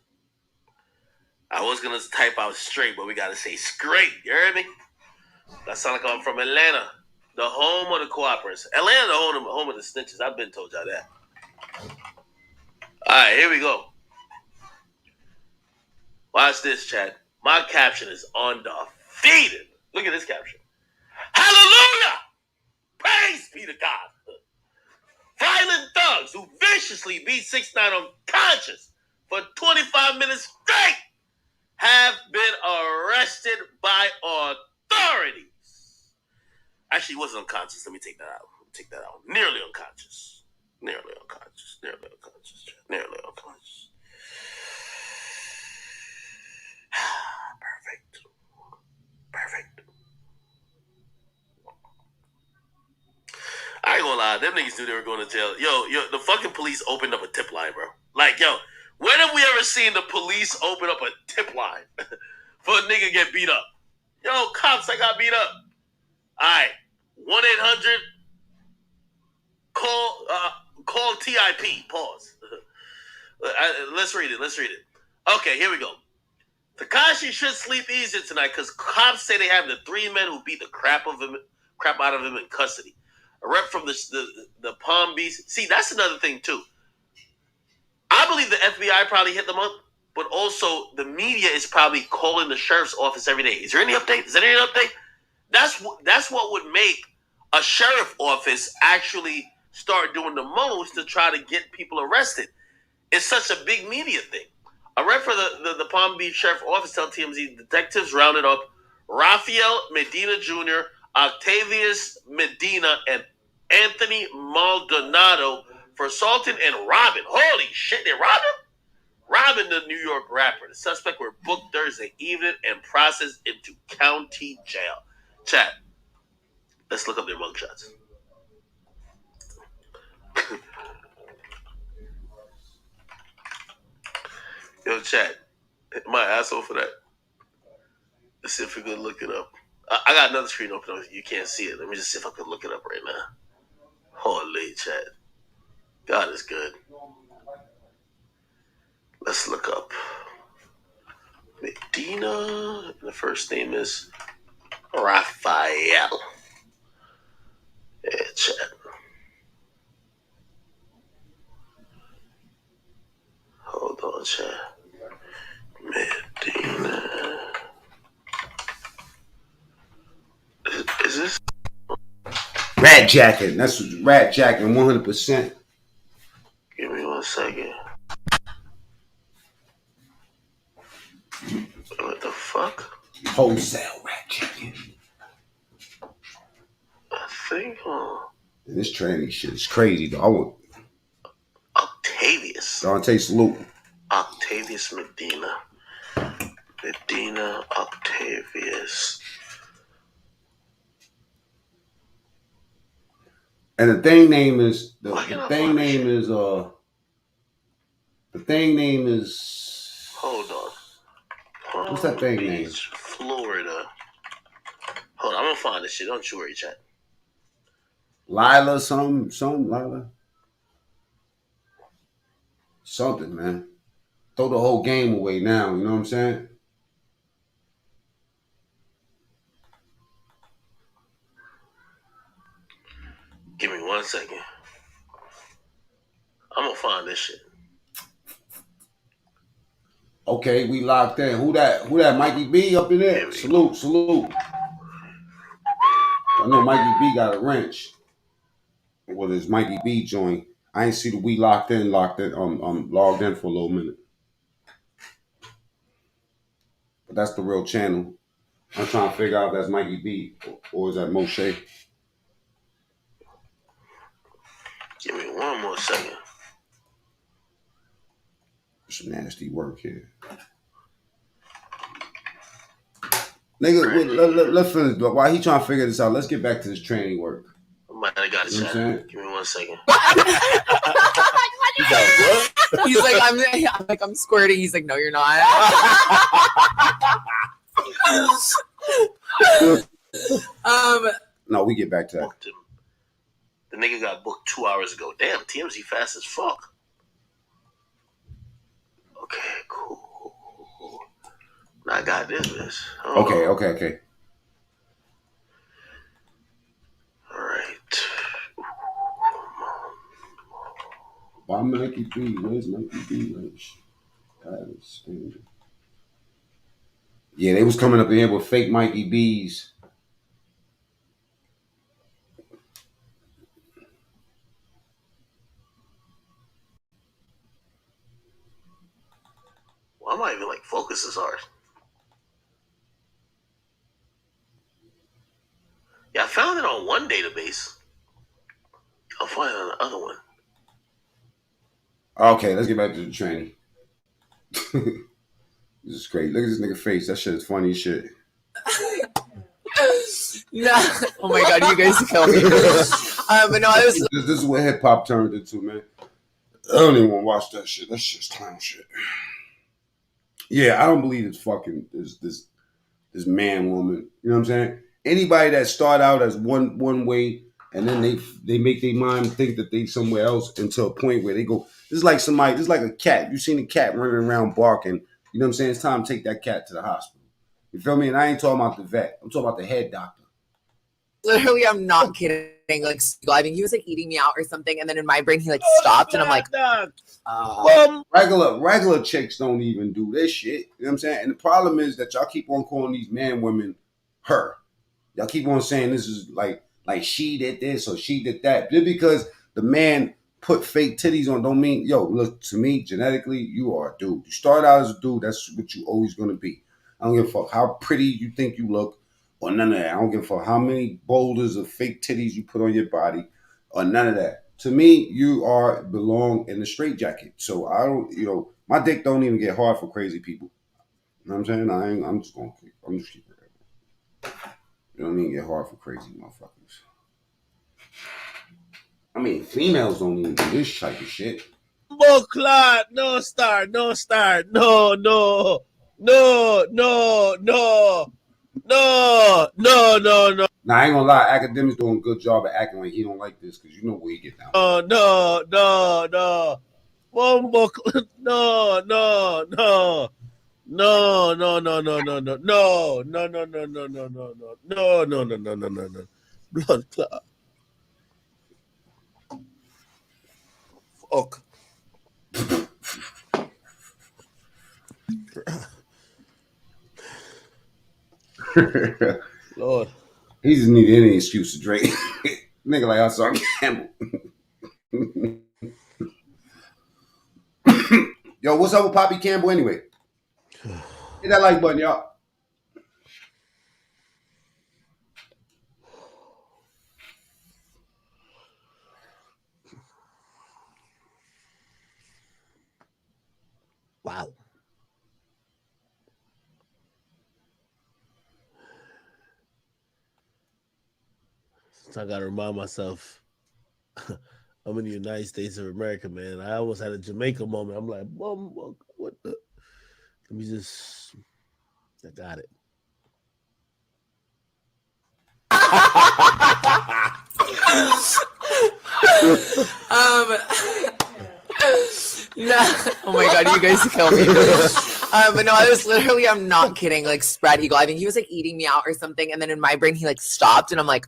I was going to type out straight, but we got to say straight. You heard me? That sound like I'm from Atlanta. The home of the cooperators. Atlanta, the home of the snitches. I've been told y'all that. All right, here we go. Watch this, chat. My caption is undefeated. Look at this caption. Hallelujah! Praise be to God. Violent thugs who viciously beat 6ix9ine unconscious for 25 minutes straight have been arrested by authorities. Actually, he wasn't unconscious. Let me take that out. Nearly unconscious. Nearly unconscious. Perfect. I ain't gonna lie, them niggas knew they were going to jail. Yo, the fucking police opened up a tip line, bro. Like, yo, when have we ever seen the police open up a tip line for a nigga get beat up? Yo, cops, I got beat up. All right, 1-800 call TIP. Pause. Let's read it. Okay, here we go. Tekashi should sleep easier tonight because cops say they have the 3 men who beat the crap out of him in custody. A rep from the Palm Beach. See, that's another thing too. I believe the FBI probably hit them up, but also the media is probably calling the sheriff's office every day. Is there any update? That's what would make a sheriff office actually start doing the most to try to get people arrested. It's such a big media thing. A rep for the Palm Beach Sheriff Office tell TMZ detectives rounded up Rafael Medina Jr., Octavius Medina, and Anthony Maldonado for assaulting and robbing. Holy shit, they robbed him? Robbing the New York rapper. The suspect were booked Thursday evening and processed into county jail. Chat, let's look up their mugshots. Yo, chat, my asshole for that. Let's see if we can look it up. I got another screen open. You can't see it. Let me just see if I can look it up right now. Holy chat. God is good. Let's look up Medina. The first name is Raphael. Yeah, chat. Hold on, chat. Medina. Is this? Rat Jacket. That's Rat Jacket 100%. Give me 1 second. What the fuck? Wholesale Rat Jacket. I think, This training shit is crazy, though. I want Octavius. Dante salute. Octavius Medina. Medina Octavius. And the thing name is the thing name is Hold on. What's that thing name? Florida. Hold on, I'm gonna find this shit. Don't you worry, chat. Lila, some Lila. Something, man. Throw the whole game away now, you know what I'm saying? Give me 1 second. I'm gonna find this shit. Okay, we locked in. Who that? Mikey B up in there? Salute. I know Mikey B got a wrench. Well, it's Mikey B joint. I ain't see the we locked in. Logged in for a little minute. But that's the real channel. I'm trying to figure out if that's Mikey B or is that Moshe. Give me 1 more second. Some nasty work here. Nigga, let's finish. While he trying to figure this out, let's get back to this training work. I got it. Give me 1 second. You got what? He's like, I'm squirting. He's like, no, you're not. No, we get back to that. The nigga got booked 2 hours ago. Damn, TMZ fast as fuck. Okay, cool. I got this. Okay. All right. Why Mikey B? Where's Mikey B? That is standard. Yeah, they was coming up in here with fake Mikey B's. Well, I'm not even like focus as hard. Yeah, I found it on one database. I'll find it on the other one. Okay, let's get back to the training. This is great. Look at this nigga face. That shit is funny as shit. No. Oh my god, you guys kill me. But no, I was. This is what hip hop turned into, man. I don't even want to watch that shit. That's just clown shit. Yeah, I don't believe it's fucking this man woman. You know what I'm saying? Anybody that start out as one way and then they make their mind think that they somewhere else until a point where they go. This is like somebody. This is like a cat. You seen a cat running around barking. You know what I'm saying? It's time to take that cat to the hospital. You feel me? And I ain't talking about the vet. I'm talking about the head doctor. Literally, I'm not kidding. Like, I mean, he was like eating me out or something, and then in my brain, he like stopped, and I'm like, regular chicks don't even do this shit. You know what I'm saying? And the problem is that y'all keep on calling these man women her. Y'all keep on saying this is like she did this or she did that. Just because the man put fake titties on don't mean, yo, look, to me, genetically, you are a dude. You start out as a dude, that's what you always gonna be. I don't give a fuck how pretty you think you look or none of that. I don't give a fuck how many boulders of fake titties you put on your body or none of that. To me, you belong in the straitjacket. So I don't, my dick don't even get hard for crazy people. You know what I'm saying? I'm just keep it. It don't even get hard for crazy motherfuckers. I mean, females don't even do this type of shit. Clot, no start. No. Now, I ain't gonna lie, Akademiks doing a good job at acting like he don't like this because you know where he get down. No. Blood clot. Fuck. Lord. He just need any excuse to drink. Nigga like I saw Campbell. Yo, what's up with Poppy Campbell anyway? Hit that like button, y'all. Wow. So I gotta remind myself I'm in the United States of America, man. I almost had a Jamaica moment. I'm like, what the? Let me just. I got it. No. Oh my god, you guys kill me. But no, I'm not kidding. Like, spread eagle. I think he was like eating me out or something, and then in my brain, he like stopped, and I'm like,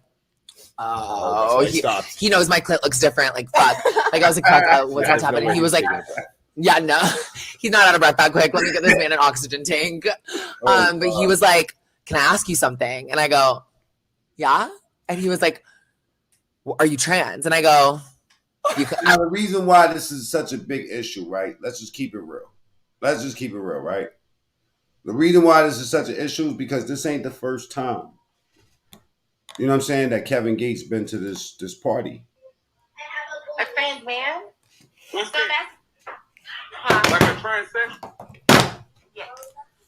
he knows my clit looks different. Like, fuck. Like, I was like, fuck, what's happening? He was like, yeah, no, he's not out of breath that quick. Let me get this man an oxygen tank. But he was like, can I ask you something? And I go, yeah. And he was like, are you trans? And I go, now, the reason why this is such a big issue, right? Let's just keep it real. Right? The reason why this is such an issue is because this ain't the first time. You know what I'm saying? That Kevin Gates been to this party. A trans man? What's that? Like a transsexual? Yes.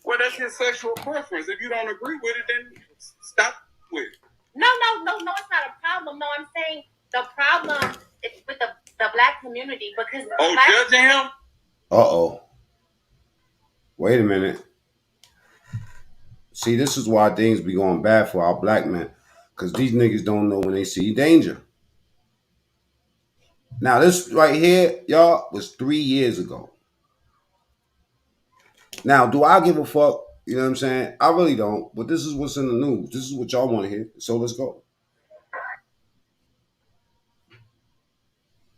Well, that's his sexual preference. If you don't agree with it, then stop with it. No, it's not a problem. No, I'm saying the problem is with the black community because judging him? Uh-oh. Wait a minute. See, this is why things be going bad for our black men. Because these niggas don't know when they see danger. Now, this right here, y'all, was 3 years ago. Now, do I give a fuck? You know what I'm saying? I really don't. But this is what's in the news. This is what y'all want to hear. So let's go.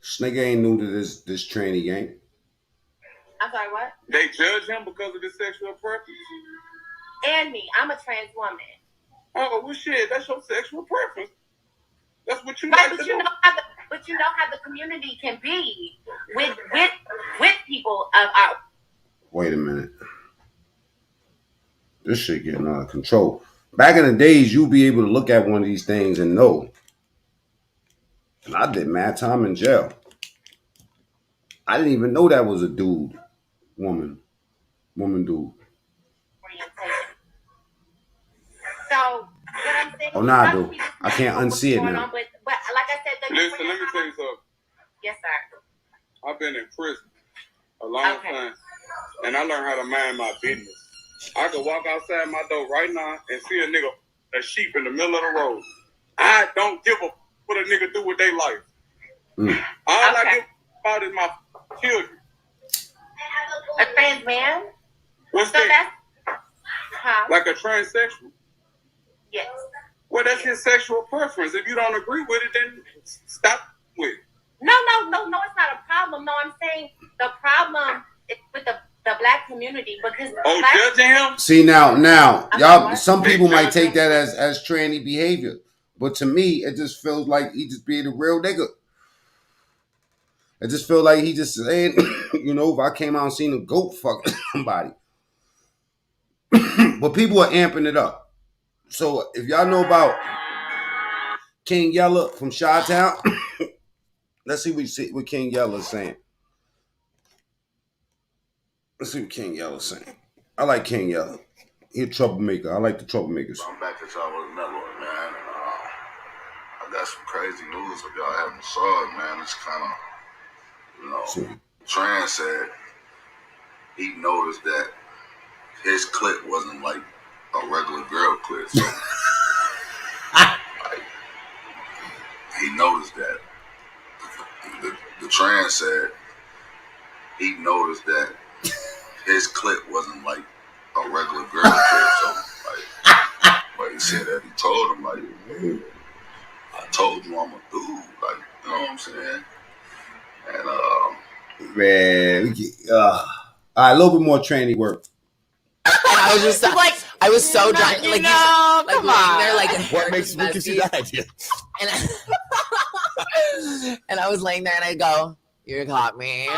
This nigga ain't new to this tranny game. I'm sorry, what? They judge him because of his sexual preference? And me. I'm a trans woman. Oh, well, shit, that's your sexual preference. That's what you Right, like but to you do. know how the community can be with people of our. Wait a minute. This shit getting out of control. Back in the days, you'd be able to look at one of these things and know. And I did mad time in jail. I didn't even know that was a dude, woman, dude. So what I'm saying. Oh, nah, dude. I can't unsee it now. But like I said, Listen, let me tell you something. Yes, sir. I've been in prison a long time, and I learned how to mind my business. I could walk outside my door right now and see a sheep in the middle of the road. I don't give a what a nigga do with their life. All I give about is my children. A trans man? What's that? Like a transsexual? Yes. Well, that's his sexual preference. If you don't agree with it, then stop with it. No, it's not a problem. No, I'm saying the problem is with the black community because judging him. See now, y'all. Some people might take that as tranny behavior, but to me, it just feels like he just being a real nigga. I just feel like he just saying, you know, if I came out and seen a goat fuck somebody, but people are amping it up. So if y'all know about King Yella from Chi-Town, let's see what King Yella's saying. Let's see what King Yella's saying. I like King Yella. He a troublemaker. I like the troublemakers. I'm back at y'all with another one, man. I got some crazy news if y'all haven't saw it, man. It's kind of, you know, Tran said he noticed that his clit wasn't like a regular girl clit. So, like, he noticed that. The Tran said he noticed that his clit wasn't like a regular girl clit. So, like, but he said that he told him, like, I told you I'm a dude, like, you know what I'm saying? And man, all right, a little bit more tranny work. And I was just like, I was so drunk, like, come on. There, like, What makes you see that idea? And I was laying there, and I go, "You caught me."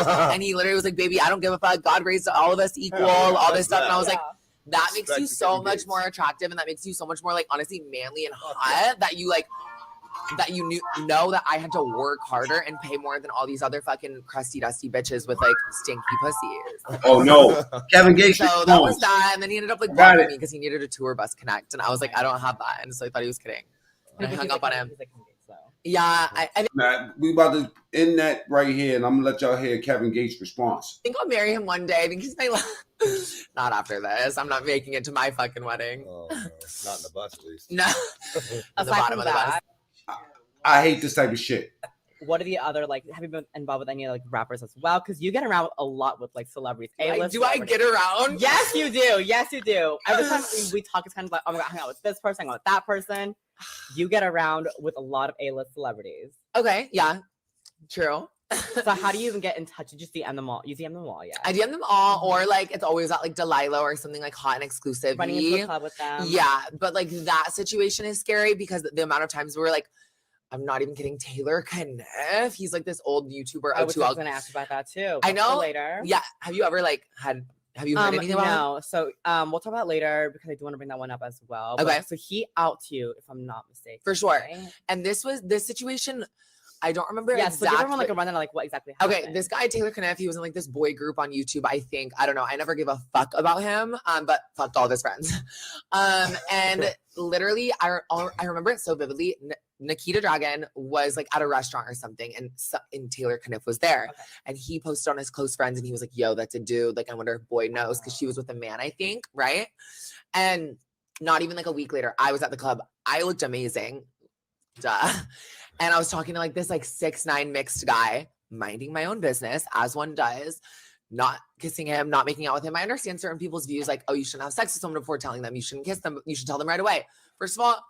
And he literally was like, "Baby, I don't give a fuck. God raised all of us equal, all this stuff." And I was like, that makes you so much more attractive, and that makes you so much more, like, honestly manly and hot that you like. That you know that I had to work harder and pay more than all these other fucking crusty dusty bitches with like stinky pussies. Oh no, Kevin Gates. So that was that, and then he ended up like blocking me because he needed a tour bus connect, and I was like, I don't have that, and so I thought he was kidding. And I hung up on him. Yeah, we about to end that right here, and I'm gonna let y'all hear Kevin Gates' response. I think I'll marry him one day. I think he's my not after this. I'm not making it to my fucking wedding. Oh, no. Not in the bus, at least. No, at the bottom of the bus. I hate this type of shit. What are the other, like, have you been involved with any like rappers as well? Because you get around a lot with like celebrities. Do I get around? Yes, you do. Yes, you do. Every time we talk, it's kind of like, oh my god, hang out with this person, hang out with that person. You get around with a lot of A-list celebrities. Okay, yeah, true. So how do you even get in touch? You just DM them all. You DM them all, yeah. I DM them all, or like it's always at like Delilah or something like hot and exclusive. Running into a club with them. Yeah, but like that situation is scary because the amount of times we're like, I'm not even kidding, Taylor Kniff. He's like this old YouTuber. I was gonna ask about that too. I know. Later. Yeah. Have you ever like had? Have you heard anything about him? No. So we'll talk about it later because I do want to bring that one up as well. Okay. But, so he out to you, if I'm not mistaken. For sure. Right? And this situation. I don't remember. Yeah, so give everyone like a rundown of like what exactly happened. Okay, this guy Taylor Kniff, he was in like this boy group on YouTube. I think I don't know. I never gave a fuck about him, but fucked all of his friends. And literally, I remember it so vividly. Nikita Dragon was like at a restaurant or something, and Taylor Kniff was there, and he posted on his close friends, and he was like, "Yo, that's a dude. Like, I wonder if boy knows," because she was with a man, I think, right? And not even like a week later, I was at the club. I looked amazing, duh. And I was talking to like this like 6ix9ine mixed guy, minding my own business, as one does, not kissing him, not making out with him. I understand certain people's views, like, oh, you shouldn't have sex with someone before telling them, you shouldn't kiss them, you should tell them right away. First of all,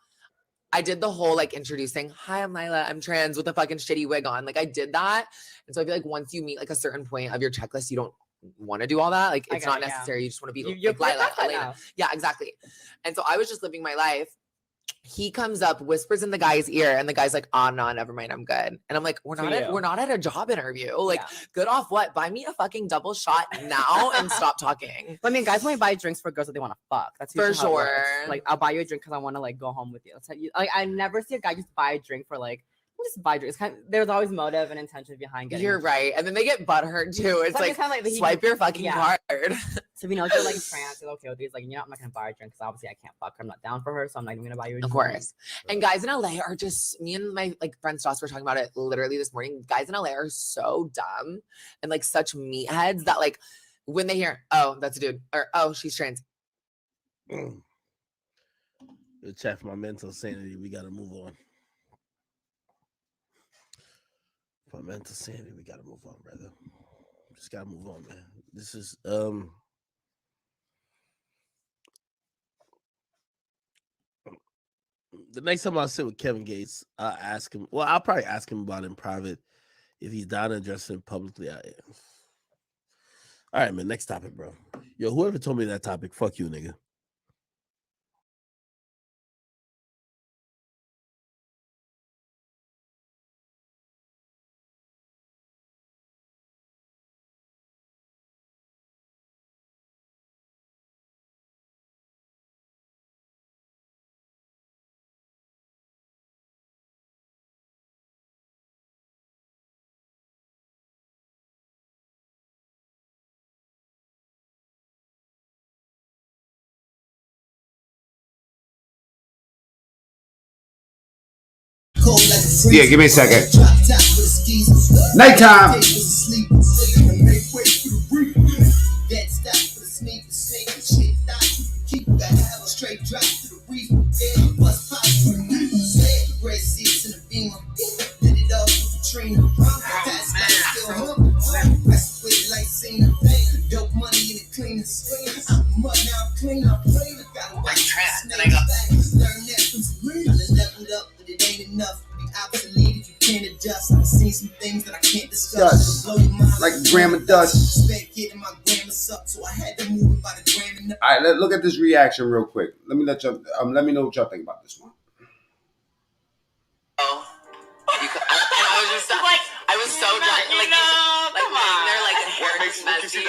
I did the whole like introducing, hi, I'm Lila, I'm trans with a fucking shitty wig on. Like I did that. And so I feel like once you meet like a certain point of your checklist, you don't want to do all that. Like, I it's get not it, yeah. necessary. You just want to be You're like Lila, that Elena. now. Yeah, exactly. And so I was just living my life. He comes up, whispers in the guy's ear, and the guy's like, "Oh no, never mind, I'm good." And I'm like, "We're not at a job interview. Like, good off what? Buy me a fucking double shot now and stop talking." I mean, guys only buy drinks for girls that they want to fuck. That's For usually how it works. sure. Like, I'll buy you a drink because I want to like go home with you. That's how you. Like, I never see a guy just buy a drink for like. Just buy drinks. There's always motive and intention behind getting. You're right, and then they get butthurt too. It's like, swipe your fucking card. So if you know you're like trans, you're okay with these. Like, you know, I'm not gonna buy a drink because obviously I can't fuck her. I'm not down for her, so I'm not even gonna buy you a drink. Of course. And guys in LA are just, me and my like friend Stas were talking about it literally this morning. Guys in LA are so dumb and like such meatheads that like when they hear, "Oh, that's a dude," or "Oh, she's trans." The chat for my mental sanity. We gotta move on. For mental sanity, we gotta move on, brother. Just gotta move on, man. This is the next time I sit with Kevin Gates, I'll ask him. Well, I'll probably ask him about it in private if he's down to address it publicly. All right, man. Next topic, bro. Yo, whoever told me that topic, fuck you, nigga. Yeah, give me a second. Nighttime. Dust. Like gram of dust. Alright, look at this reaction real quick. Let me know what y'all think about this one. I was so done. Like, come on. They're like, hair is messy.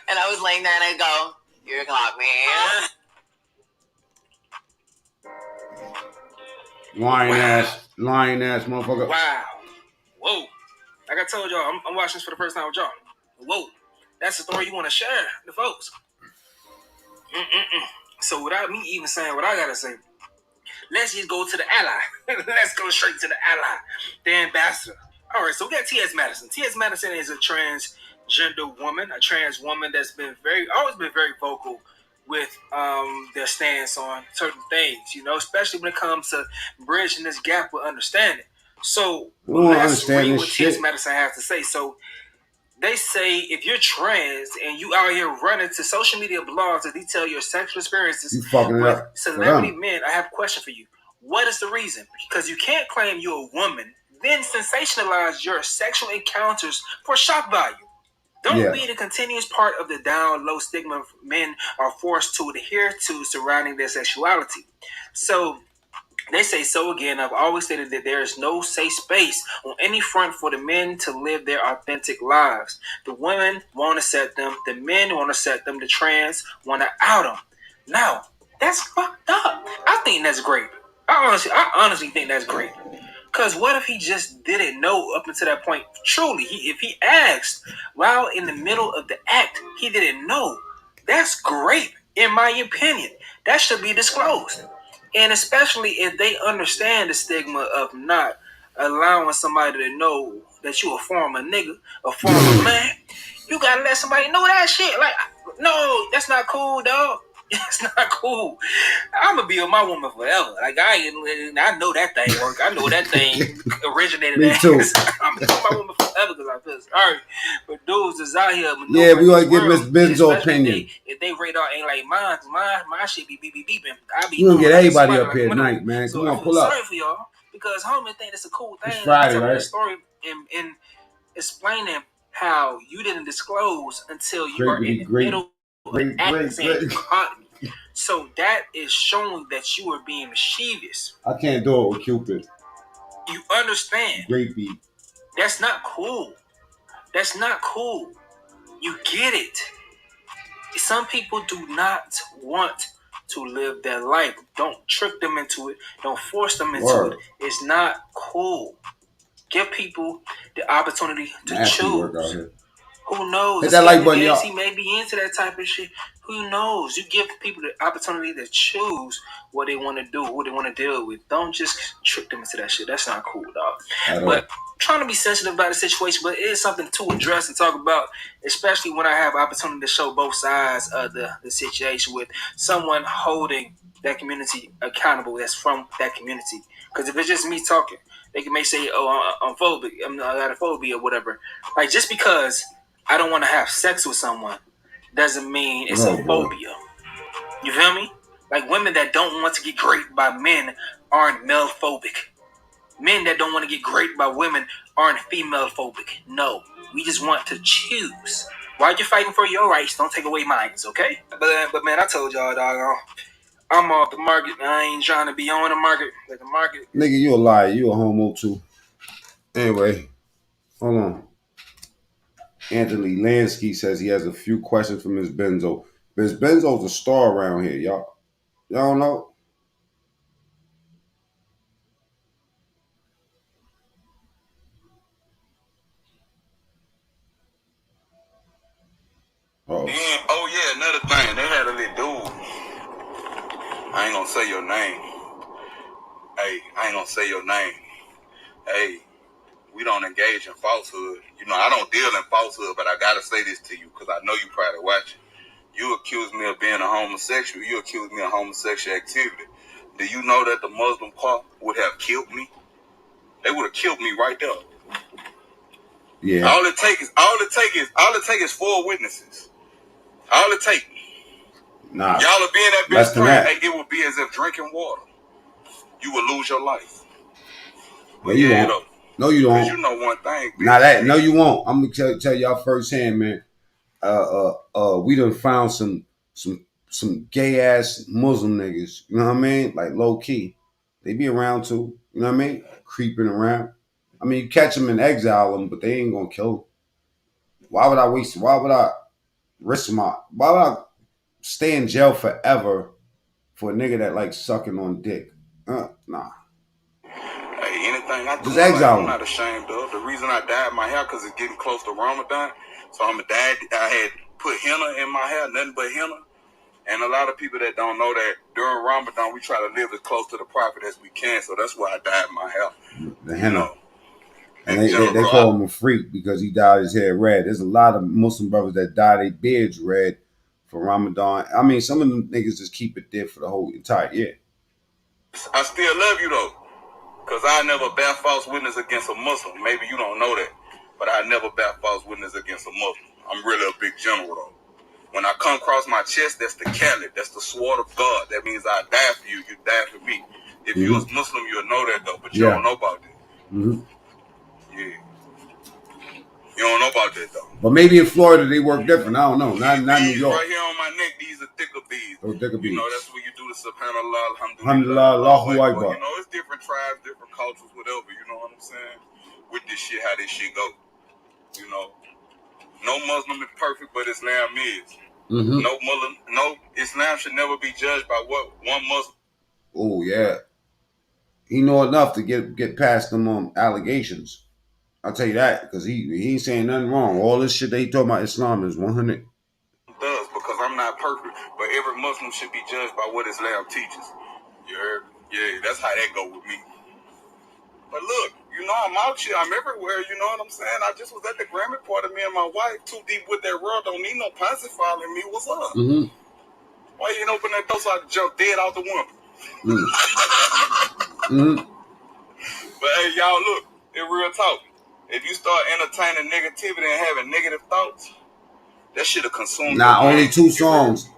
And I was laying there and I go, "You got me." Lying ass motherfucker. Wow. Whoa. Like I told y'all, I'm watching this for the first time with y'all. Whoa. That's the story you want to share, the folks. So without me even saying what I gotta say, let's just go to the ally. Let's go straight to the ally, the ambassador. All right, so we got T.S. Madison. T.S. Madison is a transgender woman, a trans woman that's always been very vocal with their stance on certain things, you know, especially when it comes to bridging this gap with understanding. So let's read what T.S. Madison has to say. So they say if you're trans and you out here running to social media blogs to detail your sexual experiences with celebrity men, I have a question for you. What is the reason? Because you can't claim you're a woman, then sensationalize your sexual encounters for shock value. Don't be the continuous part of the down low stigma men are forced to adhere to surrounding their sexuality. So they say, so again, I've always stated that there is no safe space on any front for the men to live their authentic lives. The women won't accept them. The men won't accept them. The trans want to out them. Now, that's fucked up. I think that's great. I honestly think that's great. Because what if he just didn't know up until that point? Truly, if he asked while in the middle of the act, he didn't know. That's great, in my opinion. That should be disclosed. And especially if they understand the stigma of not allowing somebody to know that you a former nigga, a former man, you gotta let somebody know that shit. Like, no, that's not cool, dog. It's not cool. I'm gonna be with my woman forever. Like, I know that thing work. I know that thing originated. Me too. I'm gonna be with my woman forever because I feel sorry. But dudes is out here. Yeah, we gonna get Miss Benzo's opinion. If they radar ain't like mine, my shit be beeping. You gonna get everybody up here tonight, man. Come on, pull up. Sorry for y'all because homie think it's a cool thing. It's Friday, right? Story in explaining how you didn't disclose until you are in the middle of an act saying you caught me. So that is showing that you are being mischievous. I can't do it with Cupid. You understand? Great beat. That's not cool. That's not cool. You get it. Some people do not want to live their life. Don't trick them into it. Don't force them into it. It's not cool. Give people the opportunity to Nasty choose. work out here. Who knows? Hit that like button, y'all. He may be into that type of shit. Who knows? You give people the opportunity to choose what they want to do, what they want to deal with. Don't just trick them into that shit. That's not cool, dog. But trying to be sensitive about the situation, but it is something to address and talk about, especially when I have opportunity to show both sides of the situation with someone holding that community accountable that's from that community. Because if it's just me talking, they may say, oh, I'm phobic, I got a phobia or whatever. Like, just because I don't want to have sex with someone doesn't mean it's a phobia. You feel me? Like, women that don't want to get raped by men aren't male phobic. Men that don't want to get raped by women aren't female phobic. No, we just want to choose. While you're fighting for your rights, don't take away mine, okay? But man, I told y'all, dog, I'm off the market. I ain't trying to be on the market. Like the market. Nigga, you a liar. You a homo too. Anyway, hold on. Anthony Lansky says he has a few questions for Ms. Benzo. Ms. Benzo's a star around here, y'all. Y'all don't know? Oh yeah, another thing. They had a little dude. I ain't gonna say your name. Hey, I ain't gonna say your name. Hey, we don't engage in falsehood. You know, I don't deal in falsehood, but I gotta say this to you because I know you probably watching. You accuse me of being a homosexual. You accuse me of homosexual activity. Do you know that the Muslim cult would have killed me? They would have killed me right there. Yeah. All it take is 4 witnesses. All it take. Nah. Y'all would be in that bitch praying. Hey, it would be as if drinking water. You would lose your life. No, you won't. Though. No, you don't. You know one thing. No, you won't. I'm gonna tell y'all firsthand, man. We done found some gay ass Muslim niggas. You know what I mean? Like low key, they be around too. You know what I mean? Creeping around. I mean, you catch them and exile them, but they ain't gonna kill them. Why would I waste? Why would I risk my? Why would I stay in jail forever for a nigga that likes sucking on dick? Nah. Hey, anything I do, just exile. I'm not ashamed of. The reason I dyed my hair because it's getting close to Ramadan, so I'm a dad. I had put henna in my hair, nothing but henna. And a lot of people that don't know that during Ramadan we try to live as close to the Prophet as we can, so that's why I dyed my hair. The henna. You know, and they call him a freak because he dyed his hair red. There's a lot of Muslim brothers that dye their beards red for Ramadan. I mean, some of them niggas just keep it there for the whole entire year. I still love you though, because I never bear false witness against a Muslim. Maybe you don't know that, but I never bear false witness against a Muslim. I'm really a big general though. When I come across my chest, that's the Khalid. That's the sword of God. That means I die for you. You die for me. If you're a Muslim, you'll know that though, but you don't know about that. Yeah. You don't know about that though. But maybe in Florida they work different. I don't know. Not New York. Right here on my neck, these are thicker beads. Those thicker beads. You know, that's where you do the Subhanallah, Alhamdulillah, Allahu Akbar. You know, it's different tribes, different cultures, whatever. You know what I'm saying? With this shit, how this shit go. You know, no Muslim is perfect, but Islam is. No Islam should never be judged by what one Muslim. Oh yeah, he know enough to get past them allegations. I'll tell you that because he ain't saying nothing wrong. All this shit they talking about Islam is 100. Does because I'm not perfect, but every Muslim should be judged by what Islam teaches. You heard? Yeah, that's how that go with me. But look, you know I'm out here, I'm everywhere. You know what I'm saying? I just was at the Grammy party. Me and my wife, too deep with that world. Don't need no pacifier in me. What's up? Why you didn't open that door so I could jump dead out the window? But hey, y'all, look, in real talk, if you start entertaining negativity and having negative thoughts, that shit'll consume. Nah, only 2 songs.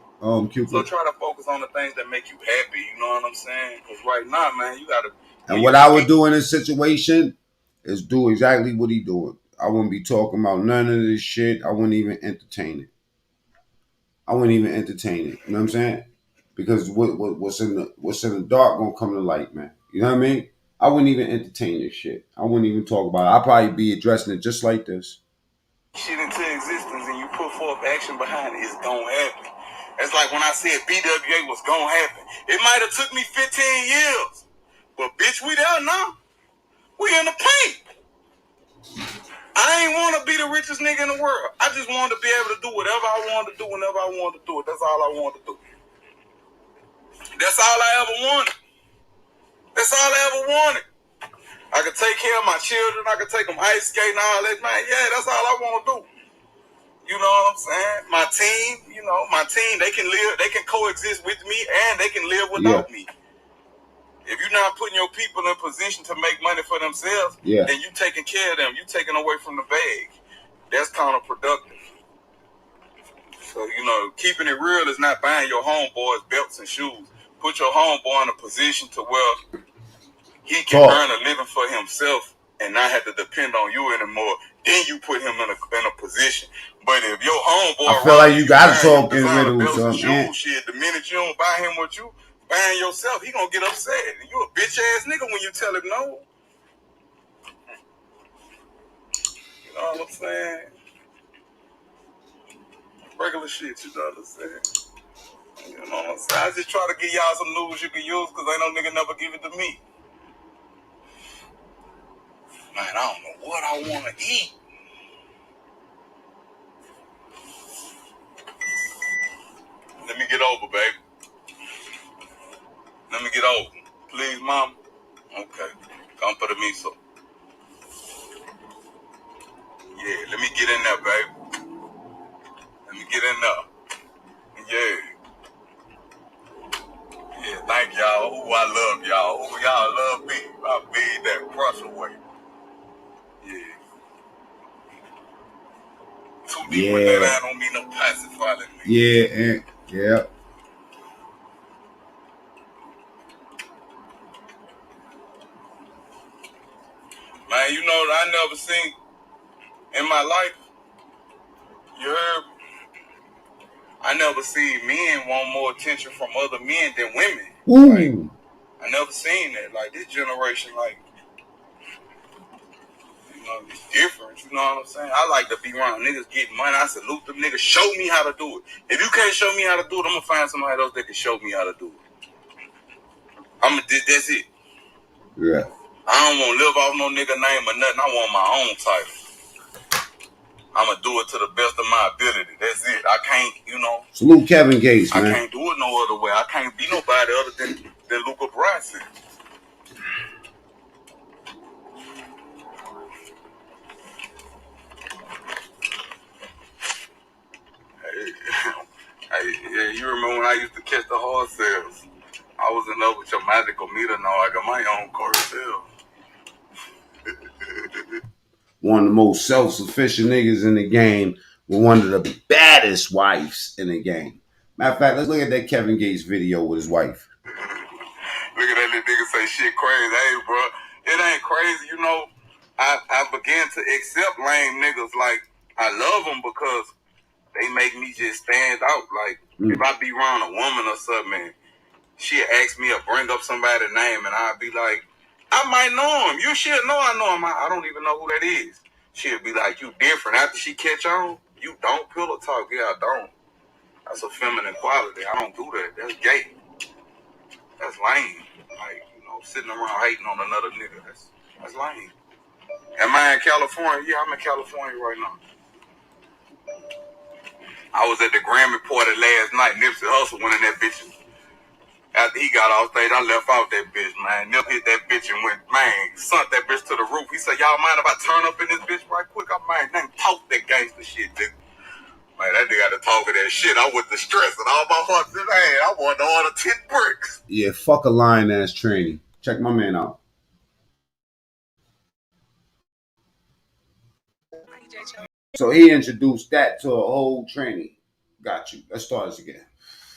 Cupid. So try to focus on the things that make you happy. You know what I'm saying? Because right now, man, you gotta. And what I would do in this situation is do exactly what he doing. I wouldn't be talking about none of this shit. I wouldn't even entertain it. You know what I'm saying? Because what's in the dark gonna come to light, man. You know what I mean? I wouldn't even entertain this shit. I wouldn't even talk about it. I'd probably be addressing it just like this. Shit into existence and you put forth action behind it, it's gonna happen. It's like when I said BWA was gonna happen. It might have took me 15 years, but bitch, we there now. We in the paint. I ain't want to be the richest nigga in the world. I just wanted to be able to do whatever I wanted to do whenever I wanted to do it. That's all I wanted to do. That's all I ever wanted. That's all I ever wanted. I could take care of my children. I could take them ice skating, all that, man. Yeah, that's all I want to do. You know what I'm saying? My team, they can live, they can coexist with me and they can live without me. If you're not putting your people in a position to make money for themselves, then you taking care of them. You taking away from the bag. That's counterproductive. So, keeping it real is not buying your homeboys belts and shoes. Put your homeboy in a position to where he can earn a living for himself and not have to depend on you anymore. Then you put him in a position. But if your homeboy, I feel like you gotta talk in riddles, shit, the minute you don't buy him what you buying yourself, he gonna get upset. And you a bitch ass nigga when you tell him no. You know what I'm saying? Regular shit, you know what I'm saying? You know what I'm saying? I just try to give y'all some news you can use because ain't no nigga never give it to me. Man, I don't know what I want to eat. Let me get over, baby. Let me get over. Please, mom. Okay. Come for the miso. Yeah, let me get in there, baby. Let me get in there. Yeah. Yeah, thank y'all. Ooh, I love y'all. Ooh, y'all love me. I made that crush away. Yeah. Too deep with that, I don't mean no pacifying me. Yeah. Man, you know what I never seen in my life? You heard? I never seen men want more attention from other men than women. Ooh. I never seen that. Like, this generation, like, it's different. You know what I'm saying? I like to be around niggas getting money. I salute them niggas. Show me how to do it. If you can't show me how to do it, I'm gonna find somebody else that can show me how to do it. That's it. Yeah. I don't want to live off no nigga name or nothing. I want my own title. I'm gonna do it to the best of my ability. That's it. I can't, Salute Kevin Gates, man. I can't do it no other way. I can't be nobody other than Luca Brasi. Hey, you remember when I used to catch the hard sales? I was in love with your magical meter. Now I got my own cartel. One of the most self-sufficient niggas in the game with one of the baddest wives in the game. Matter of fact, let's look at that Kevin Gates video with his wife. Look at that little nigga say shit crazy. Hey, bro, it ain't crazy. I began to accept lame niggas. Like, I love them because they make me just stand out. Like, if I be around a woman or something, she'll ask me or bring up somebody's name, and I'll be like, I might know him. You should know I know him. I don't even know who that is. She'll be like, you different. After she catch on, you don't pillow talk. Yeah, I don't. That's a feminine quality. I don't do that. That's gay. That's lame. Like, sitting around hating on another nigga. That's lame. Am I in California? Yeah, I'm in California right now. I was at the Grammy party last night. Nipsey Hussle went in that bitch. After he got off stage, I left out that bitch, man. Nip hit that bitch and went, man, sunk that bitch to the roof. He said, y'all mind if I turn up in this bitch right quick? I'm like, man, talk that gangster shit, nigga. Man, that nigga got to talk of that shit. I was distressed and all my heart said, hey, I want to order 10 bricks. Yeah, fuck a lying ass tranny. Check my man out. So he introduced that to a whole tranny. Got you. Let's start this again.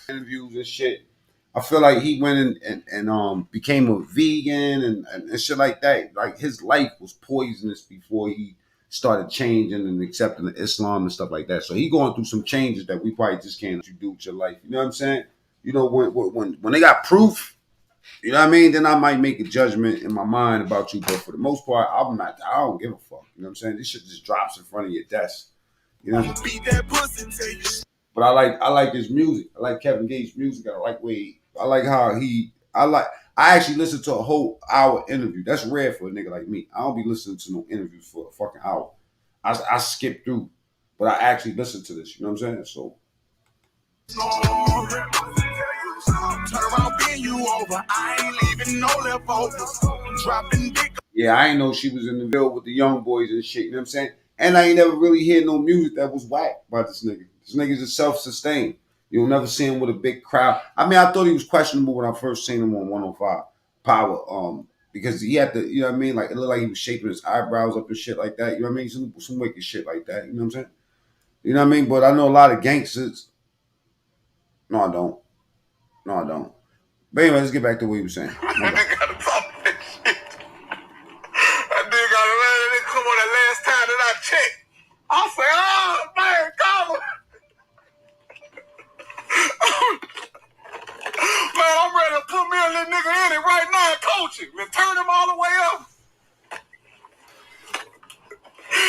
Interviews and shit. I feel like he went in and became a vegan and shit like that. Like his life was poisonous before he started changing and accepting Islam and stuff like that. So he going through some changes that we probably just can't let you do with your life. You know what I'm saying? You know, when they got proof, you know what I mean? Then I might make a judgment in my mind about you. But for the most part, I don't give a fuck. You know what I'm saying? This shit just drops in front of your desk. You know? But I like his music. I like Kevin Gates' music. I like how I actually listened to a whole hour interview. That's rare for a nigga like me. I don't be listening to no interviews for a fucking hour. I skip through, but I actually listened to this. You know what I'm saying? So. Yeah, I ain't know she was in the bill with the young boys and shit. You know what I'm saying? And I ain't never really hear no music that was whack by this nigga. This nigga's just self-sustained. You'll never see him with a big crowd. I mean, I thought he was questionable when I first seen him on 105 Power, because he had to, you know what I mean? Like, it looked like he was shaping his eyebrows up and shit like that. You know what I mean? Some wicked shit like that. You know what I'm saying? You know what I mean? But I know a lot of gangsters. No, I don't. But anyway, let's get back to what he was saying. Come on, the last time that I checked, I said, oh, man, call him. Man, I'm ready to put me a little nigga in it right now and coach him and turn him all the way up.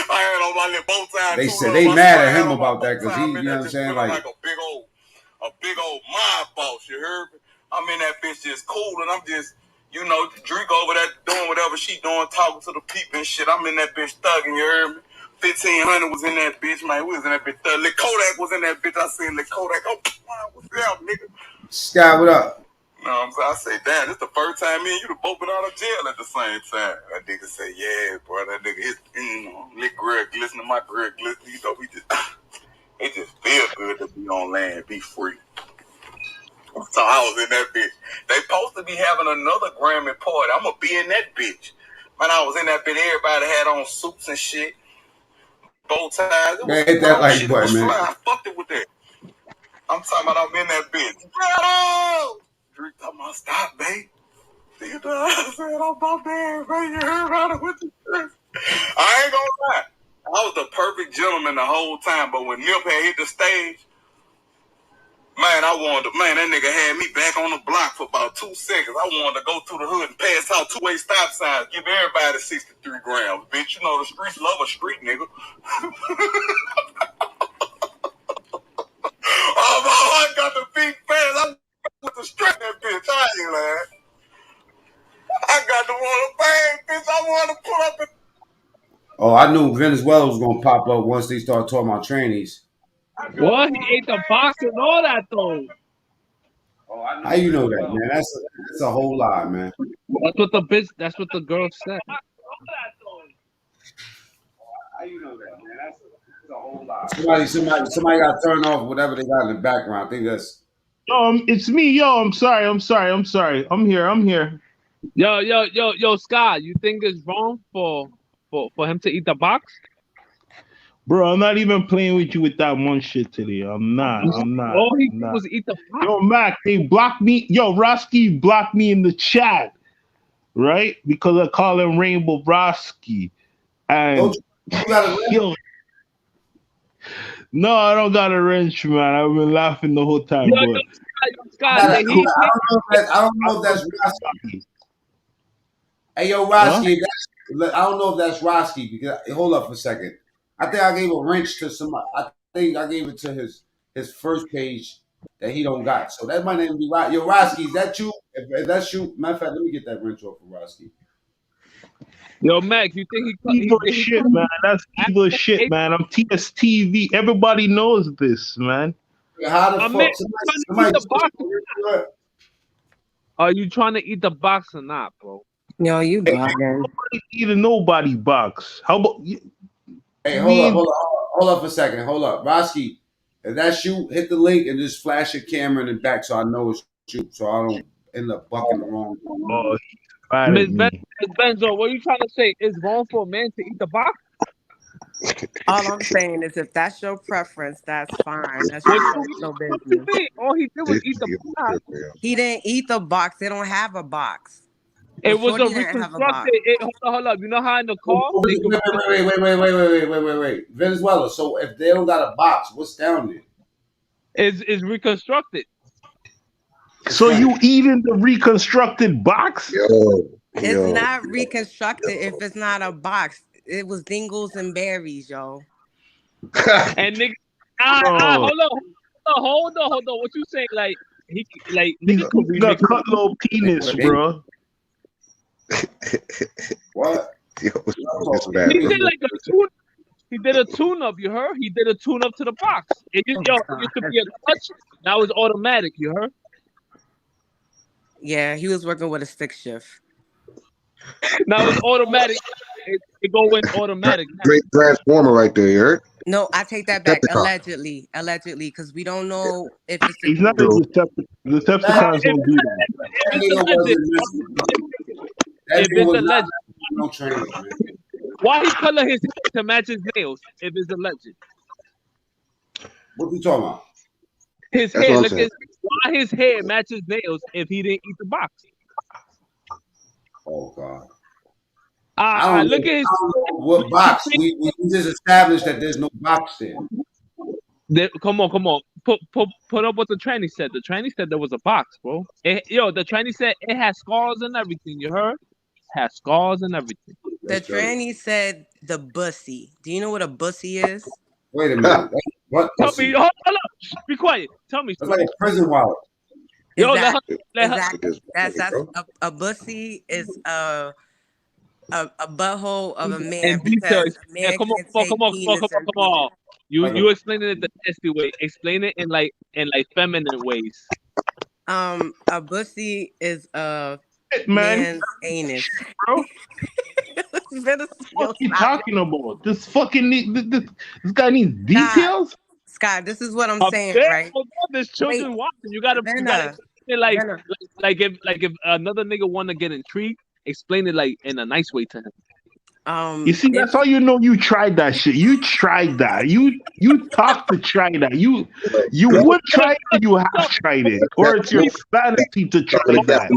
I had on my little bow tie. They said they mad at him about that because he, you know what I'm saying? Like a big old mob boss, you heard me? I'm in that bitch just cool and I'm just, you know, Drake over there doing whatever she doing, talking to the people and shit. I'm in that bitch thugging, you heard me? 1500 was in that bitch, man. We was in that bitch thugging. Lil Kodak was in that bitch. I seen Lil Kodak. Oh, what's up, nigga? Sky, what up? No, I say, damn, this the first time me and you done both been out of jail at the same time. That nigga say, yeah, bro, that nigga, lick grill, glisten to my grill, glisten, you know, it just feel good to be on land, be free. So I was in that bitch. They supposed to be having another Grammy party. I'm gonna be in that bitch. Man, I was in that bitch. Everybody had on suits and shit, bow ties. It was hit that like shit. button, man. I fucked it with that. I'm talking about I'm in that bitch. Bro! Drake talking about stop, babe. You know what I'm saying? I'm my man, bro. You heard about it with the shit. I ain't gonna lie. I was the perfect gentleman the whole time, but when Nip had hit the stage, man, that nigga had me back on the block for about 2 seconds. I wanted to go through the hood and pass out two-way stop signs, give everybody 63 grams. Bitch, you know the streets love a street, nigga. I got the big fans. I with the strap that bitch. I ain't lying. I got the one bang, bitch. I want to pull up and... Oh, I knew Venezuela was gonna pop up once they start talking about trannies. What? He ate the box and all that though. Oh, how you know that, man? That's a whole lie, man. That's what the girl said. How you know that, man? That's a whole lie. Somebody got turned off whatever they got in the background. I think that's. It's me, yo. I'm sorry. I'm here. Yo, Scott. You think it's wrong for him to eat the box? Bro, I'm not even playing with you with that one shit today. I'm not. All he did was eat the box. Yo, Mac, they blocked me. Yo, Roski blocked me in the chat, right? Because I call him Rainbow Roski. And yo, no, I don't got a wrench, man. I've been laughing the whole time. Yo, Scott, I don't know if that's Roski. Hey, yo, Roski, I don't know if that's Roski because hold up for a second. I think I gave a wrench to somebody. I think I gave it to his first page that he don't got. So that might even be right. Yo, Roski, is that you? If that's you, matter of fact, let me get that wrench off of Roski. Yo, Mac, you think evil shit, man? That's evil shit, man. I'm TSTV. Everybody knows this, man. How the fuck? Are you trying to eat the box or not, bro? No, you bugging. Nobody eat a nobody box. How about? Hey, hold up for a second. Hold up, Roski. If that's you, hit the link and just flash your camera in the back so I know it's you, so I don't end up bucking the wrong. Miss Benzo, what are you trying to say? It's wrong for a man to eat the box? All I'm saying is, if that's your preference, that's fine. That's your personal business. All he did was eat the box. He didn't eat the box. They don't have a box. It was a Shorty didn't have a box. reconstructed. Hold up. You know how in the car they could Wait. Venezuela. So if they don't got a box, what's down there? is reconstructed. So you eating the reconstructed box? It's not reconstructed if it's not a box. It was dingles and berries, yo. And nigga, hold on. What you saying? Like niggas could You got cut little penis, bro. What? Yo, it's bad. He did like a tune. He did a tune-up. You heard? He did a tune-up to the box. It used to be a clutch. Now it's automatic. You heard? Yeah, he was working with a stick shift. Now it's automatic. It go in automatic. Great transformer right there, you heard? No, I take that back. Decepticon. Allegedly, because we don't know if it's. He's not a Decepticon. The Decepticons don't do that. If it's a legend. No training, man. Why he color his hair to match his nails if it's a legend? What you talking about? His hair. Look at why his hair matches nails if he didn't eat the box. Oh God. I don't look at his. What box? We just established that there's no box there. Come on. Put up what the tranny said. The tranny said there was a box, bro. The tranny said it has scars and everything. You heard? Has scars and everything. The tranny said the bussy. Do you know what a bussy is? Wait a minute. What? Tell me. Hold up. Be quiet. Tell me. It's like a prison wallet. Yo, Exactly. That's a bussy is a butthole of a man. Because a man come on. You explaining it the nasty way. Explain it in like feminine ways. A bussy is a man's anus. Bro. What are you talking about? This guy needs details. Scott, this is what I'm saying, there, right? There's children watching. You gotta like if another nigga wanna get intrigued, explain it like in a nice way to him. You see, that's how you know you tried that shit. You tried that. You talked to try that. You would try it, you have tried it, or it's your vanity to try that.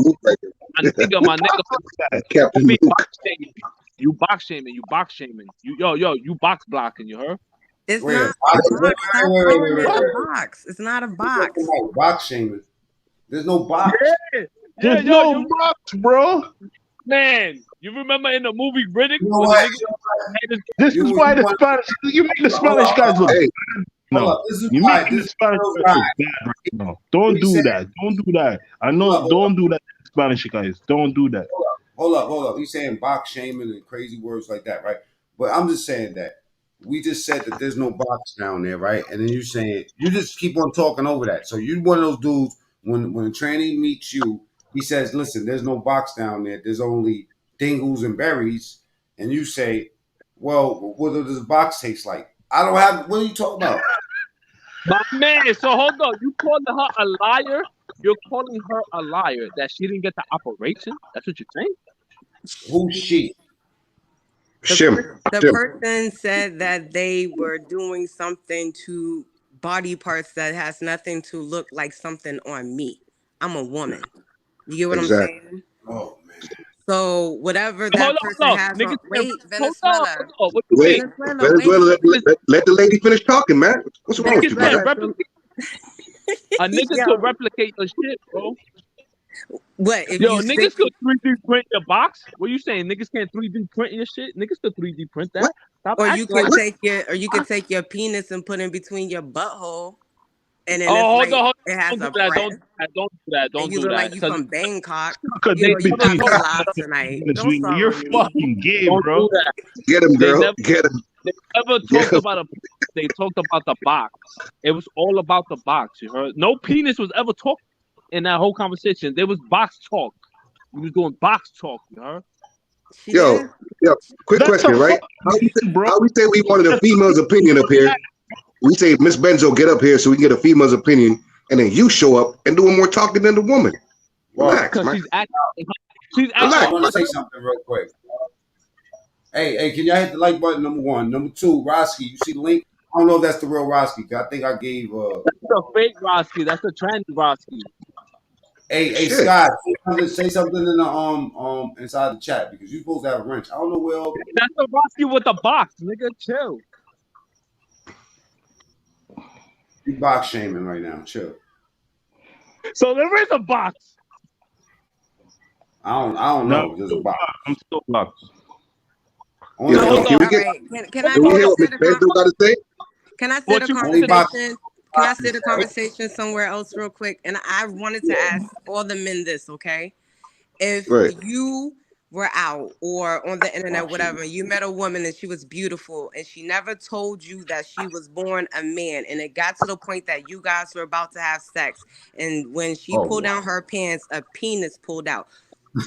My nigga, Captain you box shaming. You box blocking. You heard? It's not a box. It's not a box. Box shaming. There's no box. There's no box, bro. Man, you remember in the movie Riddick? You know what? This is why the Spanish. You make the Spanish guys look bad. No, you make the Spanish guys look bad right now. Don't do that. Don't do that. I know. Don't do that, Spanish guys. Don't do that. Hold up. He's saying box shaming and crazy words like that, right? But I'm just saying that we just said that there's no box down there, right? And then you're saying you just keep on talking over that. So you're one of those dudes when a tranny meets you, he says, "Listen, there's no box down there. There's only dingles and berries." And you say, "Well, what does the box taste like?" I don't have. What are you talking about? My man, so hold on. You calling her a liar? You're calling her a liar that she didn't get the operation? That's what you're saying? Who's she? The person said that they were doing something to body parts that has nothing to look like something on me. I'm a woman. You get what I'm saying? Oh man. So whatever that person has on, Venezuela. Wait, Venezuela, let the lady finish talking, man. What's wrong with you, man? A nigga could replicate your shit, bro. What? If niggas could 3D print your box? What you saying? Niggas can't 3D print your shit? Niggas could 3D print that. Or you could take your penis and put in between your butthole. And then it has a press. Don't do that. You look like you from Bangkok. Tonight. You're fucking gay, bro. Get him, girl. Get him. They never talked about they talked about the box. It was all about the box. You heard? No penis was ever talked in that whole conversation. There was box talk. We was doing box talk. You heard? Yo, quick question, right? How we say we wanted a female's opinion up here? We say, Miss Benzo, get up here so we can get a female's opinion, and then you show up and doing more talking than the woman. Relax, man. She's I want to say something real quick. Hey, can y'all hit the like button, number one? Number two, Roski, you see the link? I don't know if that's the real Roski. I think I gave... That's the fake Roski. That's the trendy Roski. Hey, Scott, say something in the inside the chat because you're supposed to have a wrench. I don't know where. That's the Rocky with the box, nigga. Chill. You box shaming right now. Chill. So there is a box. I don't know. There's a box. I'm still boxed. Can I hear what Miss Benzo got to say? Can I sit a conversation? Can I sit a conversation somewhere else real quick? And I wanted to ask all the men this, okay? If you were out or on the internet, whatever, you met a woman and she was beautiful and she never told you that she was born a man, and it got to the point that you guys were about to have sex, and when she pulled down her pants, a penis pulled out.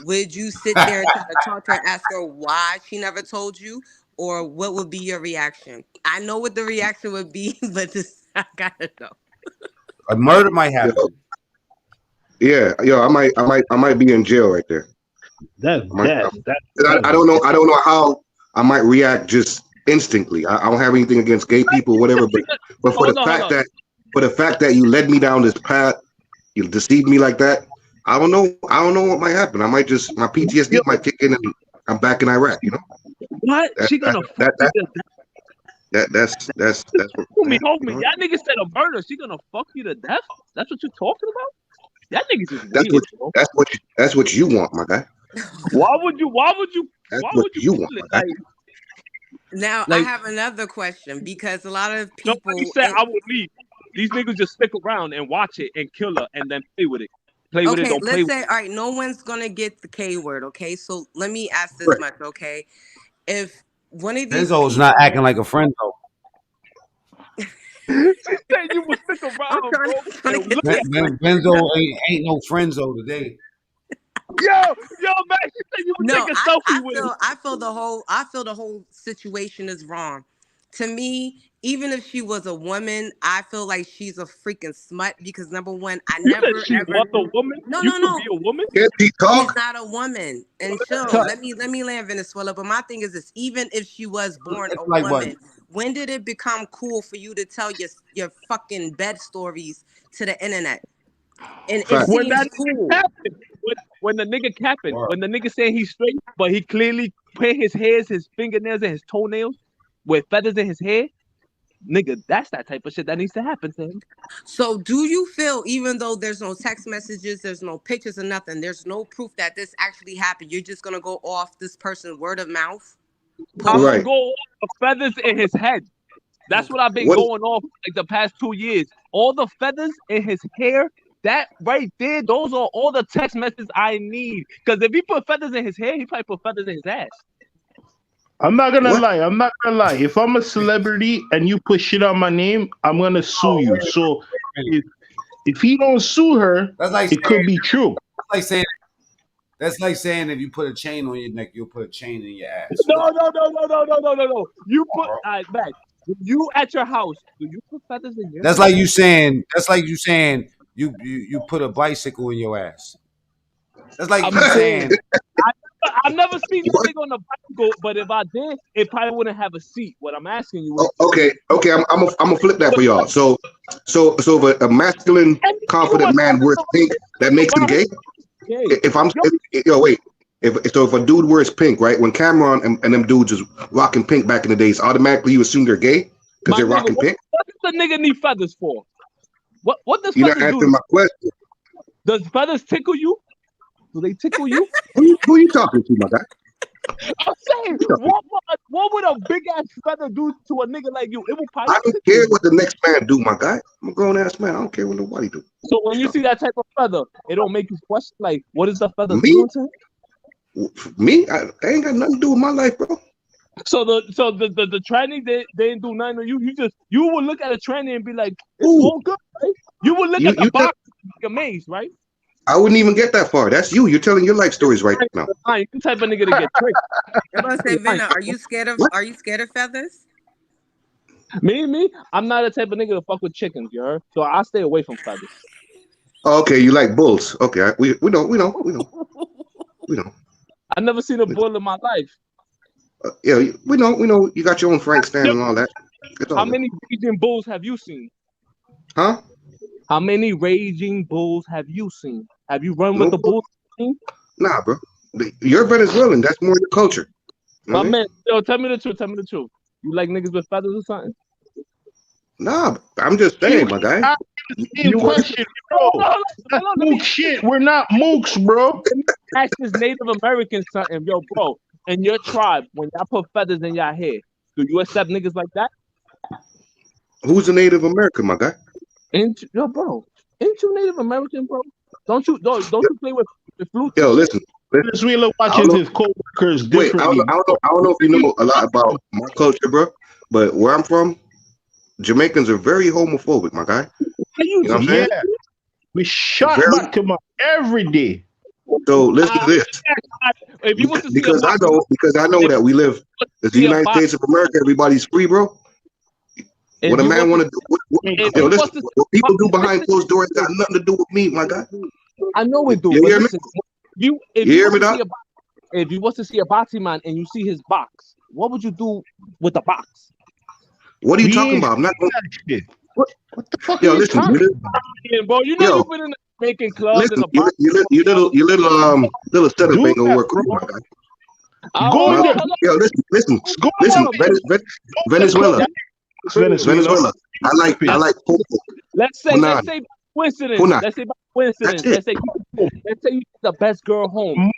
Would you sit there and try to talk to her and ask her why she never told you? Or what would be your reaction? I know what the reaction would be, but I gotta know. A murder might happen. Yeah, I might be in jail right there. I don't know how I might react just instantly. I don't have anything against gay people, whatever, but for the fact that you led me down this path, you deceived me like that, I don't know what might happen. I might just my PTSD might kick in and I'm back in Iraq, you know. What? She gonna fuck you to death? That's what, homie. That nigga said a murder. She gonna fuck you to death? That's what you're talking about? That nigga's just weird. That's what you want, my guy. Why would you That's what you want, my guy. Now I have another question because a lot of people nobody said I would leave. These niggas just stick around and watch it and kill her and then play with it. Play with it, don't play with it. Let's say, all right, no one's gonna get the K word, okay? So let me ask this much, okay? If one of these Benzo's not acting like a friend though. She said you would stick around, bro. Benzo ain't no friends though today. Yo, man, she said you would take a selfie with him. I feel the whole situation is wrong. To me, even if she was a woman, I feel like she's a freaking smut because number one, I you never said she ever was a woman. No. Be a woman. She's not a woman. And chill. Let me land Venezuela. But my thing is this: even if she was born a woman, when did it become cool for you to tell your fucking bed stories to the internet? And it seems cool. When the nigga capping, when the nigga saying he's straight, but he clearly paint his hairs, his fingernails, and his toenails with feathers in his hair, nigga, that's that type of shit that needs to happen to him. So do you feel, even though there's no text messages, there's no pictures or nothing, there's no proof that this actually happened, you're just gonna go off this person's word of mouth? I'm gonna go off the feathers in his head. That's what I've been going off like the past 2 years. All the feathers in his hair, that right there, those are all the text messages I need. Because if he put feathers in his hair, he probably put feathers in his ass. I'm not gonna lie. If I'm a celebrity and you put shit on my name, I'm gonna sue you. So if he don't sue her, it could be true. That's like saying if you put a chain on your neck, you'll put a chain in your ass. No. You put back. You at your house, do you put feathers in your That's like you saying you put a bicycle in your ass. That's like you saying I've never seen this nigga on a bicycle, but if I did, it probably wouldn't have a seat. What I'm asking you is okay, I'm gonna flip that for y'all. So if a masculine, confident man wears pink, that makes him gay? If a dude wears pink, right? When Cameron and them dudes is rocking pink back in the days, automatically you assume they're gay because they're rocking pink. What does the nigga need feathers for? What does You're feathers not answering do? my question. Does feathers tickle you? Do they tickle you? Who are you talking to, my guy? I'm saying, what would a big ass feather do to a nigga like you? It would probably. I don't care what the next man do, my guy. I'm a grown ass man. I don't care what nobody do. So when you see that type of feather, it don't make you question like, what is the feather doing to him? Me? I ain't got nothing to do with my life, bro. So the tranny they didn't do nothing to you. You would look at a tranny and be like, it's all good, right? You would look at the box and be amazed, right? I wouldn't even get that far. That's you. You're telling your life stories right now. You the type of nigga to get tricked. I'm gonna say, Vinna, are you scared of feathers? Me? I'm not the type of nigga to fuck with chickens, you heard? So I stay away from feathers. Oh, okay, you like bulls. Okay, we know. I've never seen a bull in my life. Yeah, we know. You got your own Frank Stan and all that. How many Asian bulls have you seen? Huh? How many raging bulls have you seen? Have you run with the bulls? Nah, bro. You're Venezuelan. That's more your culture. My man, yo, tell me the truth. Tell me the truth. You like niggas with feathers or something? Nah, I'm just saying, my guy. Same question, bro. That's mook shit. We're not mooks, bro. Ask this Native American something, yo, bro. In your tribe, when y'all put feathers in y'all hair, do you accept niggas like that? Who's a Native American, my guy? Yo, bro. Ain't you Native American, bro? Don't you play with the flute? Yo, listen. Venezuela watches his co-workers differently. I don't know if you know a lot about my culture, bro. But where I'm from, Jamaicans are very homophobic, my guy. You know what I'm saying? Yeah. We shot back to my every day. So listen to this. Because I know that we live in the United States of America, everybody's free, bro. What a man want to do, yo, listen, what people do behind closed doors got nothing to do with me, my guy. I know it do. You hear me? If you was to see a boxing man and you see his box, what would you do with the box? What are you talking about? I'm not going to. What the fuck? Yo, listen, bro. You know you've been in the making club. Listen, you little setup ain't gonna work with you, my guy. Yo, listen. Venezuela. I like poker. Let's say coincidence. Let's say by coincidence. Let's say you take the best girl home,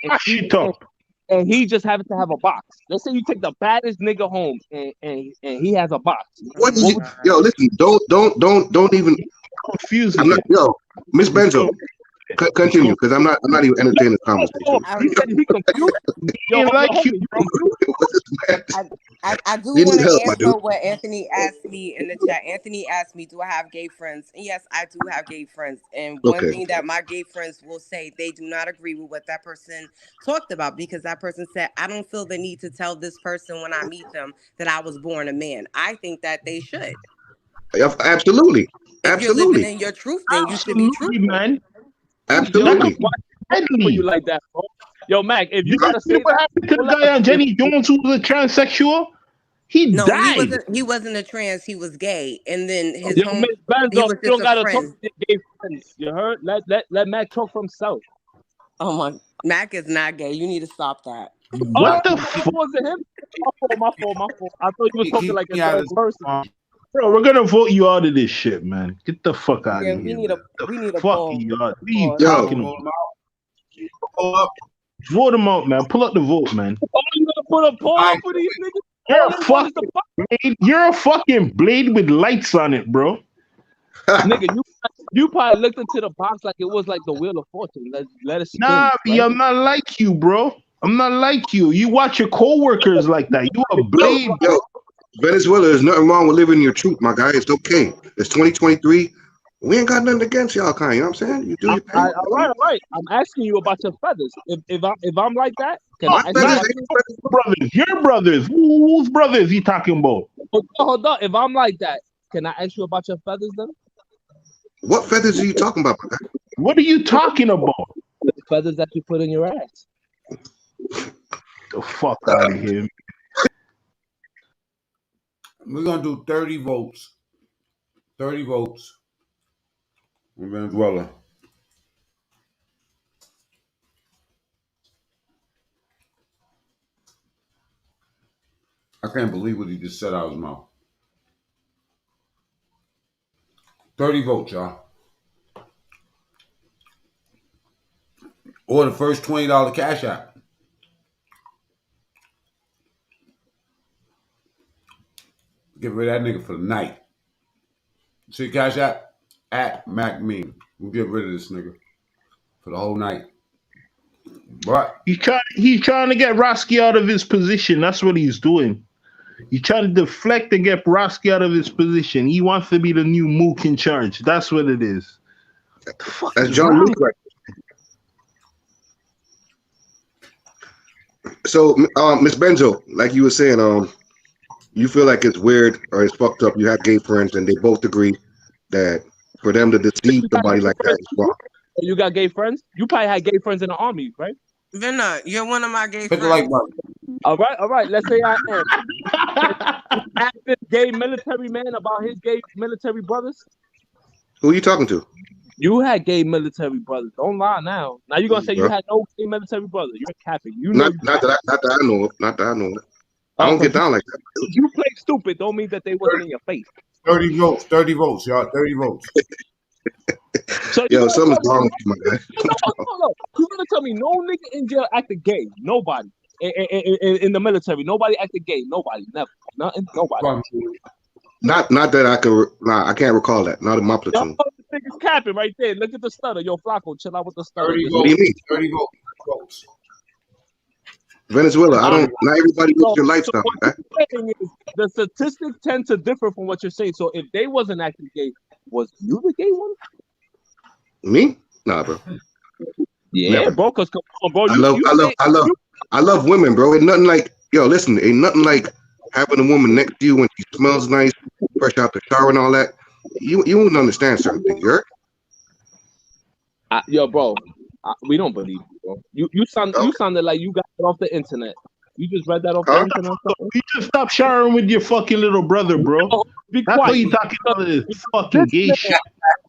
and he just happens to have a box. Let's say you take the baddest nigga home, and he has a box. Yo, listen, don't even confuse me. Yo, Miss Benzo, continue, because I'm not even entertaining the conversation. I do want to answer what Anthony asked me in the chat. Anthony asked me, do I have gay friends? And yes, I do have gay friends. And one thing that my gay friends will say, they do not agree with what that person talked about, because that person said, I don't feel the need to tell this person when I meet them that I was born a man. I think that they should. Absolutely. If you're living in your truth, then you should be truthful. Man. Absolutely. For you like that, bro. Yo, Mac, if you gotta say what happened to the guy on Jenny Jones who was a transsexual? He died. He wasn't a trans. He was gay, and then his Yo, home. Miss Benzo, He was you don't just a gotta talk friend. to your gay friends. You heard? Let Mac talk for himself. Oh my, Mac is not gay. You need to stop that. What the fuck was it him? My fault. I thought you was talking like a third person. Bro, we're gonna vote you out of this shit, man. Get the fuck out of here. We need a fuck poll. you out. What are you talking about? Vote him out, man. Pull up the vote, man. Oh, you gonna put a poll for these niggas? You're a fucking blade with lights on it, bro. Nigga, you probably looked into the box like it was like the Wheel of Fortune. Let us spin. Nah, right? I'm not like you, bro. I'm not like you. You watch your co-workers like that. You a blade, yo. Venezuela, there's nothing wrong with living your truth, my guy. It's okay. It's 2023. We ain't got nothing against y'all, kind. You know what I'm saying? You do your thing. All right. I'm asking you about your feathers. If I'm like that, can I ask you your brothers. Whose brothers he talking about? Hold on. If I'm like that, can I ask you about your feathers then? What feathers are you talking about, my guy? What are you talking about? The feathers that you put in your ass. The fuck out of here. We're gonna do 30 votes. 30 votes in Venezuela. I can't believe what he just said out of his mouth. 30 votes, y'all. Or the first $20 cash app. Get rid of that nigga for the night. See cash app? At Mac Meme. We'll get rid of this nigga for the whole night. But he's trying to get Roski out of his position. That's what he's doing. He's trying to deflect and get Roski out of his position. He wants to be the new Mook in charge. That's what it is. That's John Luke right. So, Miss Benzo, like you were saying, you feel like it's weird or it's fucked up. You have gay friends, and they both agree that for them to deceive somebody like that is wrong. You got gay friends? You probably had gay friends in the army, right? Vinna, you're one of my gay friends. All right. Let's say I am. Ask this gay military man about his gay military brothers. Who are you talking to? You had gay military brothers. Don't lie now. Now you're gonna say you had no gay military brothers. You're capping. You know not that I know of. Not that I know of. I don't get down like that. You play stupid. Don't mean that they wasn't in your face. 30 votes. 30 votes, y'all. 30 votes. So yo, something's wrong with you, my guy. No. You're gonna tell me no nigga in jail acted gay? Nobody. In the military, nobody acted gay. Nobody. Never. Nothing. Nobody. Not that I can. Nah, I can't recall that. Not in my platoon. This nigga's capping right there. Look at the stutter. Yo, Flacco, chill out with the stutter. 30 What do you mean? 30 votes. Venezuela, I don't. Not everybody lives your lifestyle. So the statistics tend to differ from what you're saying. So if they wasn't acting gay, was you the gay one? Me? Nah, bro. Yeah, Never. bro. Cause come on, bro. I love women, bro. Ain't nothing like listen. Ain't nothing like having a woman next to you when she smells nice, fresh out the shower and all that. You wouldn't understand certain things, you heard? Yo, bro. We don't believe you, bro. You sounded like you got it off the internet. You just read that off the internet. You just stop showering with your fucking little brother, bro. Be That's quiet. what you talking about this fucking gay shit.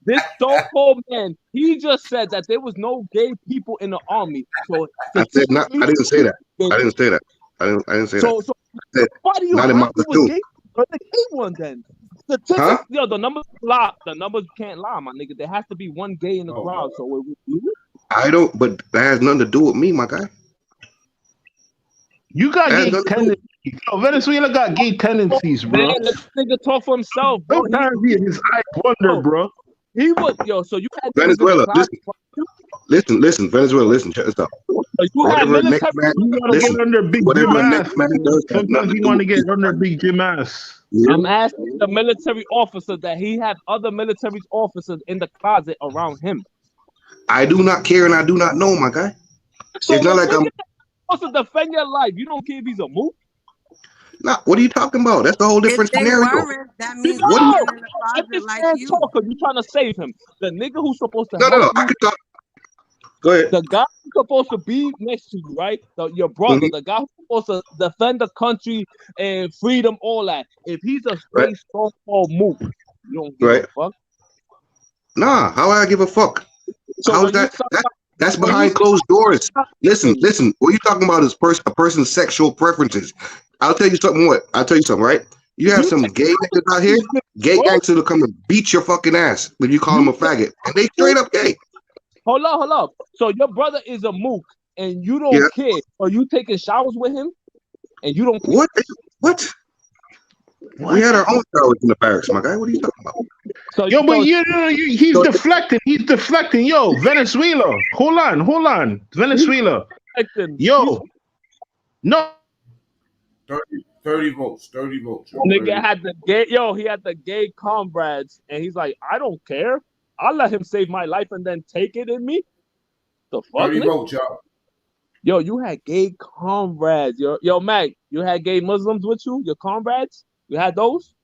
This so-called man, he just said that there was no gay people in the army. So I didn't say that. I didn't say that. I didn't say that. So why do you not in my platoon. gay? But the gay one then. Statistics, yo, the numbers lie. The numbers can't lie, my nigga. There has to be one gay in the crowd. So it would I don't, but that has nothing to do with me, my guy. You got gay tendencies. Yo, Venezuela got gay tendencies, bro. Man, let this nigga talk for himself, bro. Sometimes he in his eyes wonder, bro. He was, so you had Venezuela, listen, Venezuela, listen, check this out. Whatever next man, listen, under big whatever gym next ass. man does, Sometimes you want to get under big gym ass. Yeah. I'm asking the military officer that he had other military officers in the closet around him. I do not care and I do not know, my guy. So it's not like I'm supposed to defend your life. You don't care if he's a mook. Nah, what are you talking about? That's the whole different scenario. That means what in do the closet like you. You trying to save him? The nigga who's supposed to No. I could talk. Go ahead. The guy who's supposed to be next to you, right? Your brother, the guy who's supposed to defend the country and freedom, all that. If he's a straight so-called mook, you don't give a fuck. Nah, how I give a fuck? So how's that? That's behind closed doors. Listen. What you talking about is a person's sexual preferences. I'll tell you something. Right? You have some gay niggas out here. Gay gangsters will come and beat your fucking ass if you call them a faggot, and they straight up gay. Hold up. So your brother is a mook, and you don't care. Are you taking showers with him? And you don't care? What? We had our own showers in the barracks, my guy. What are you talking about? He's deflecting. He's deflecting. Yo, Venezuela. Hold on. Venezuela. Yo. No. 30 votes. 30 votes. Nigga had he had the gay comrades, and he's like, I don't care. I'll let him save my life and then take it in me. The fuck? 30 votes, y'all. Yo, you had gay comrades. Yo, Mac, you had gay Muslims with you? Your comrades? You had those?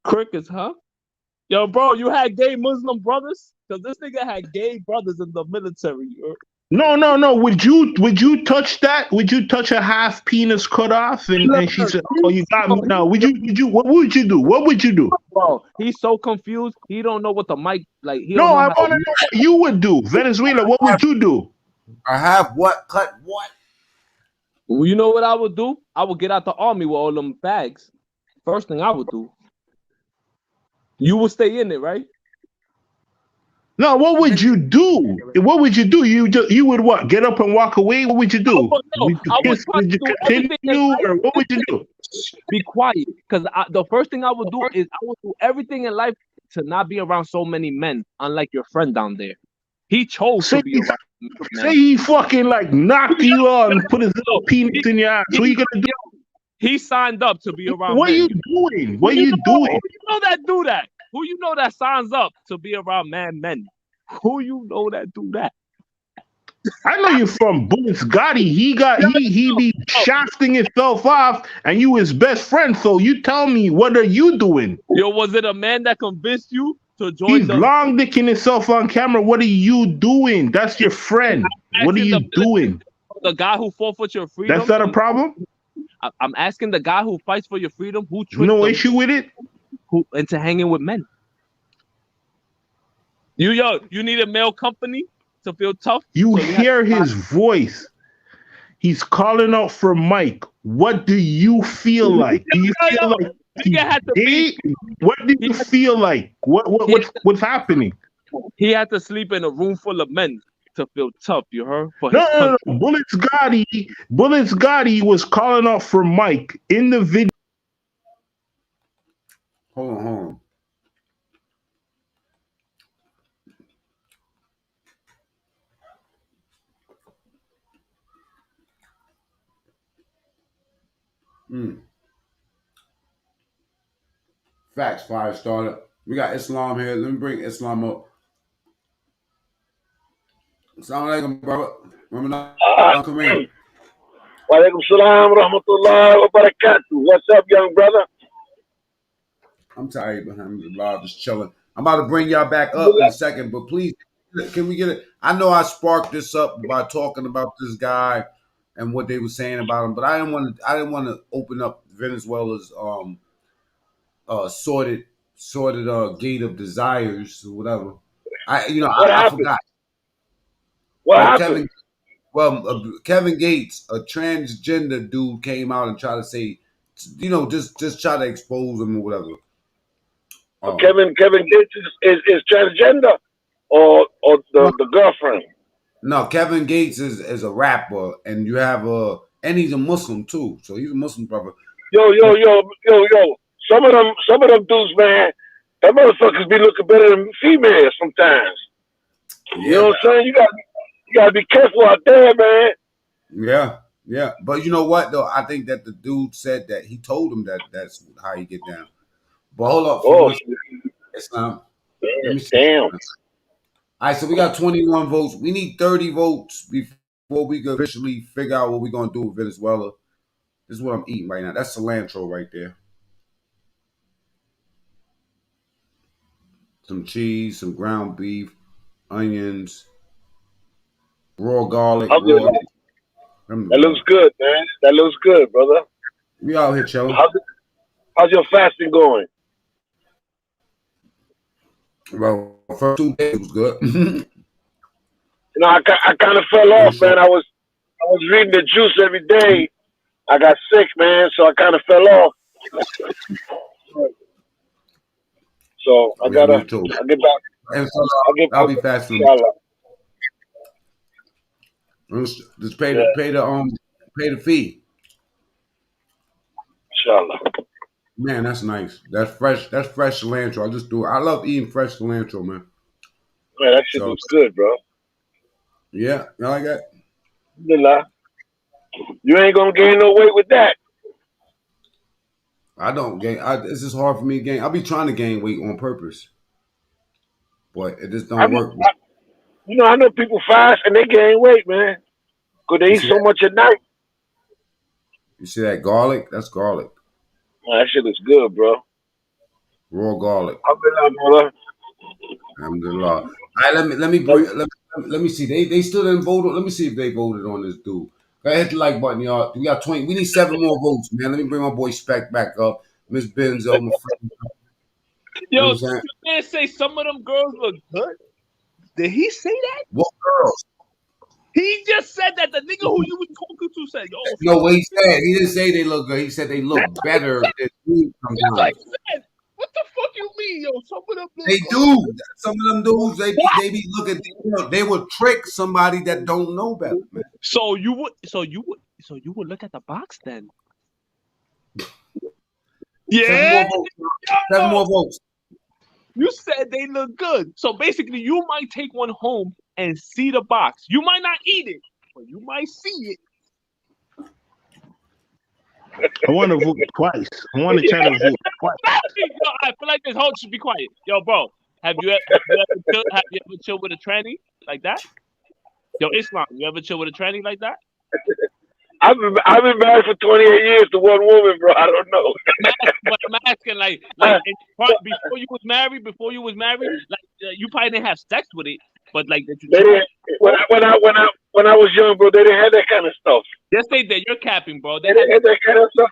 Crickets, huh? Yo, bro, you had gay Muslim brothers? Because this nigga had gay brothers in the military. No. Would you touch that? Would you touch a half penis cut off? And she said, "Oh, you got me now." Would you? What would you do? What would you do? Bro, he's so confused. He don't know what the mic like. No, I want to know what you would do, Venezuela. What would you do? I have what? Cut what? Well, you know what I would do? I would get out the army with all them bags. First thing I would do. You would stay in it, right? No, what would you do? What would you do? You would what? Get up and walk away? What would you do? Would you continue, or what would you do? Be quiet, because the first thing I would do is I would do everything in life to not be around so many men, unlike your friend down there. He chose to be around men. Say he fucking like knocked you out and put his little penis in your ass. What are you gonna do? He signed up to be around What men. are you doing? What are you doing? Who you know that do that? Who you know that signs up to be around men? Who you know that do that? I know you from Bullets Gotti. He be shafting himself off, and you his best friend. So you tell me, what are you doing? Yo, was it a man that convinced you to join? He's long dicking himself on camera. What are you doing? That's your friend. What are you doing? The guy who fought for your freedom. That's not a problem. I'm asking the guy who fights for your freedom. Who no issue with it? into hanging with men. You need a male company to feel tough. You hear his voice. He's calling out for Mike. What do you feel like? Do you feel like he's gay? What do you feel like? What's happening? He had to sleep in a room full of men to feel tough. You heard? No. Bullets Gotti was calling out for Mike in the video. Hold on. Facts, fire starter. We got Islam here. Let me bring Islam up. Assalamu alaikum, brother. Kareem. Walaikum salam rahmatullahi wa barakatuh. What's up, young brother? I'm tired, but I'm just chilling. I'm about to bring y'all back up in a second, but please, can we get it? I know I sparked this up by talking about this guy and what they were saying about him, but I didn't want to open up Venezuela's sordid gate of desires or whatever. I forgot. What happened? Kevin Gates, a transgender dude, came out and tried to say, just try to expose him or whatever. Kevin Gates is transgender or the girlfriend? No, Kevin Gates is a rapper, and you have and he's a Muslim too, so he's a Muslim brother. Yo. Some of them dudes, man, that motherfuckers be looking better than females sometimes. You know what I'm saying? You gotta be careful out there, man. Yeah. But you know what though? I think that the dude said that he told him that's how you get down. But hold up. Islam. Let me see. Damn. All right, so we got 21 votes. We need 30 votes before we can officially figure out what we're gonna do with Venezuela. This is what I'm eating right now. That's cilantro right there. Some cheese, some ground beef, onions, raw garlic. That looks good, man. That looks good, brother. We out here chilling. How's your fasting going? Well, first 2 days was good. I kind of fell off, man. I was reading the juice every day. I got sick, man, so I kind of fell off. So I'll get back. I'll be fasting. Just pay the fee. Inshallah. Man, that's nice. That's fresh cilantro. I love eating fresh cilantro, man. Man, that shit looks good, bro. Yeah, you like that? You ain't gonna gain no weight with that. I don't gain. It's just hard for me to gain. I'll be trying to gain weight on purpose, but it just don't work. I know people fast and they gain weight, man, because they eat so much at night. You see that garlic? That's garlic. Man, that shit is good, bro. Raw garlic. Alhamdulillah. All right, let me see. They still didn't vote. Let me see if they voted on this dude. Go ahead, hit the like button, y'all. We got 20. We need 7 more votes, man. Let me bring my boy Spec back up. Miss Benzo, my friend. Yo, you can't say some of them girls look good. Did he say that? What girls? He just said that the nigga who you was talking to said, yo. No, what he said. He didn't say they look good. He said they look better than dudes sometimes. Like said, what the fuck you mean, yo? Some of them they do. Some of them dudes, they be looking. They would trick somebody that don't know better, man. So you would look at the box then. Yeah. 7 more votes. You said they look good. So basically, you might take one home and see the box. You might not eat it, but you might see it. I want to vote twice. I want to try to vote twice. Yo, I feel like this whole should be quiet. Yo, bro, have you ever chilled with a tranny like that? Yo, Islam, you ever chill with a tranny like that? I've been married for 28 years to one woman, bro. I don't know. But I'm asking, like before you was married, like you probably didn't have sex with it, but like that you. When I was young, bro, they didn't have that kind of stuff. Yes, they did. You're capping, bro. They didn't have that kind of stuff.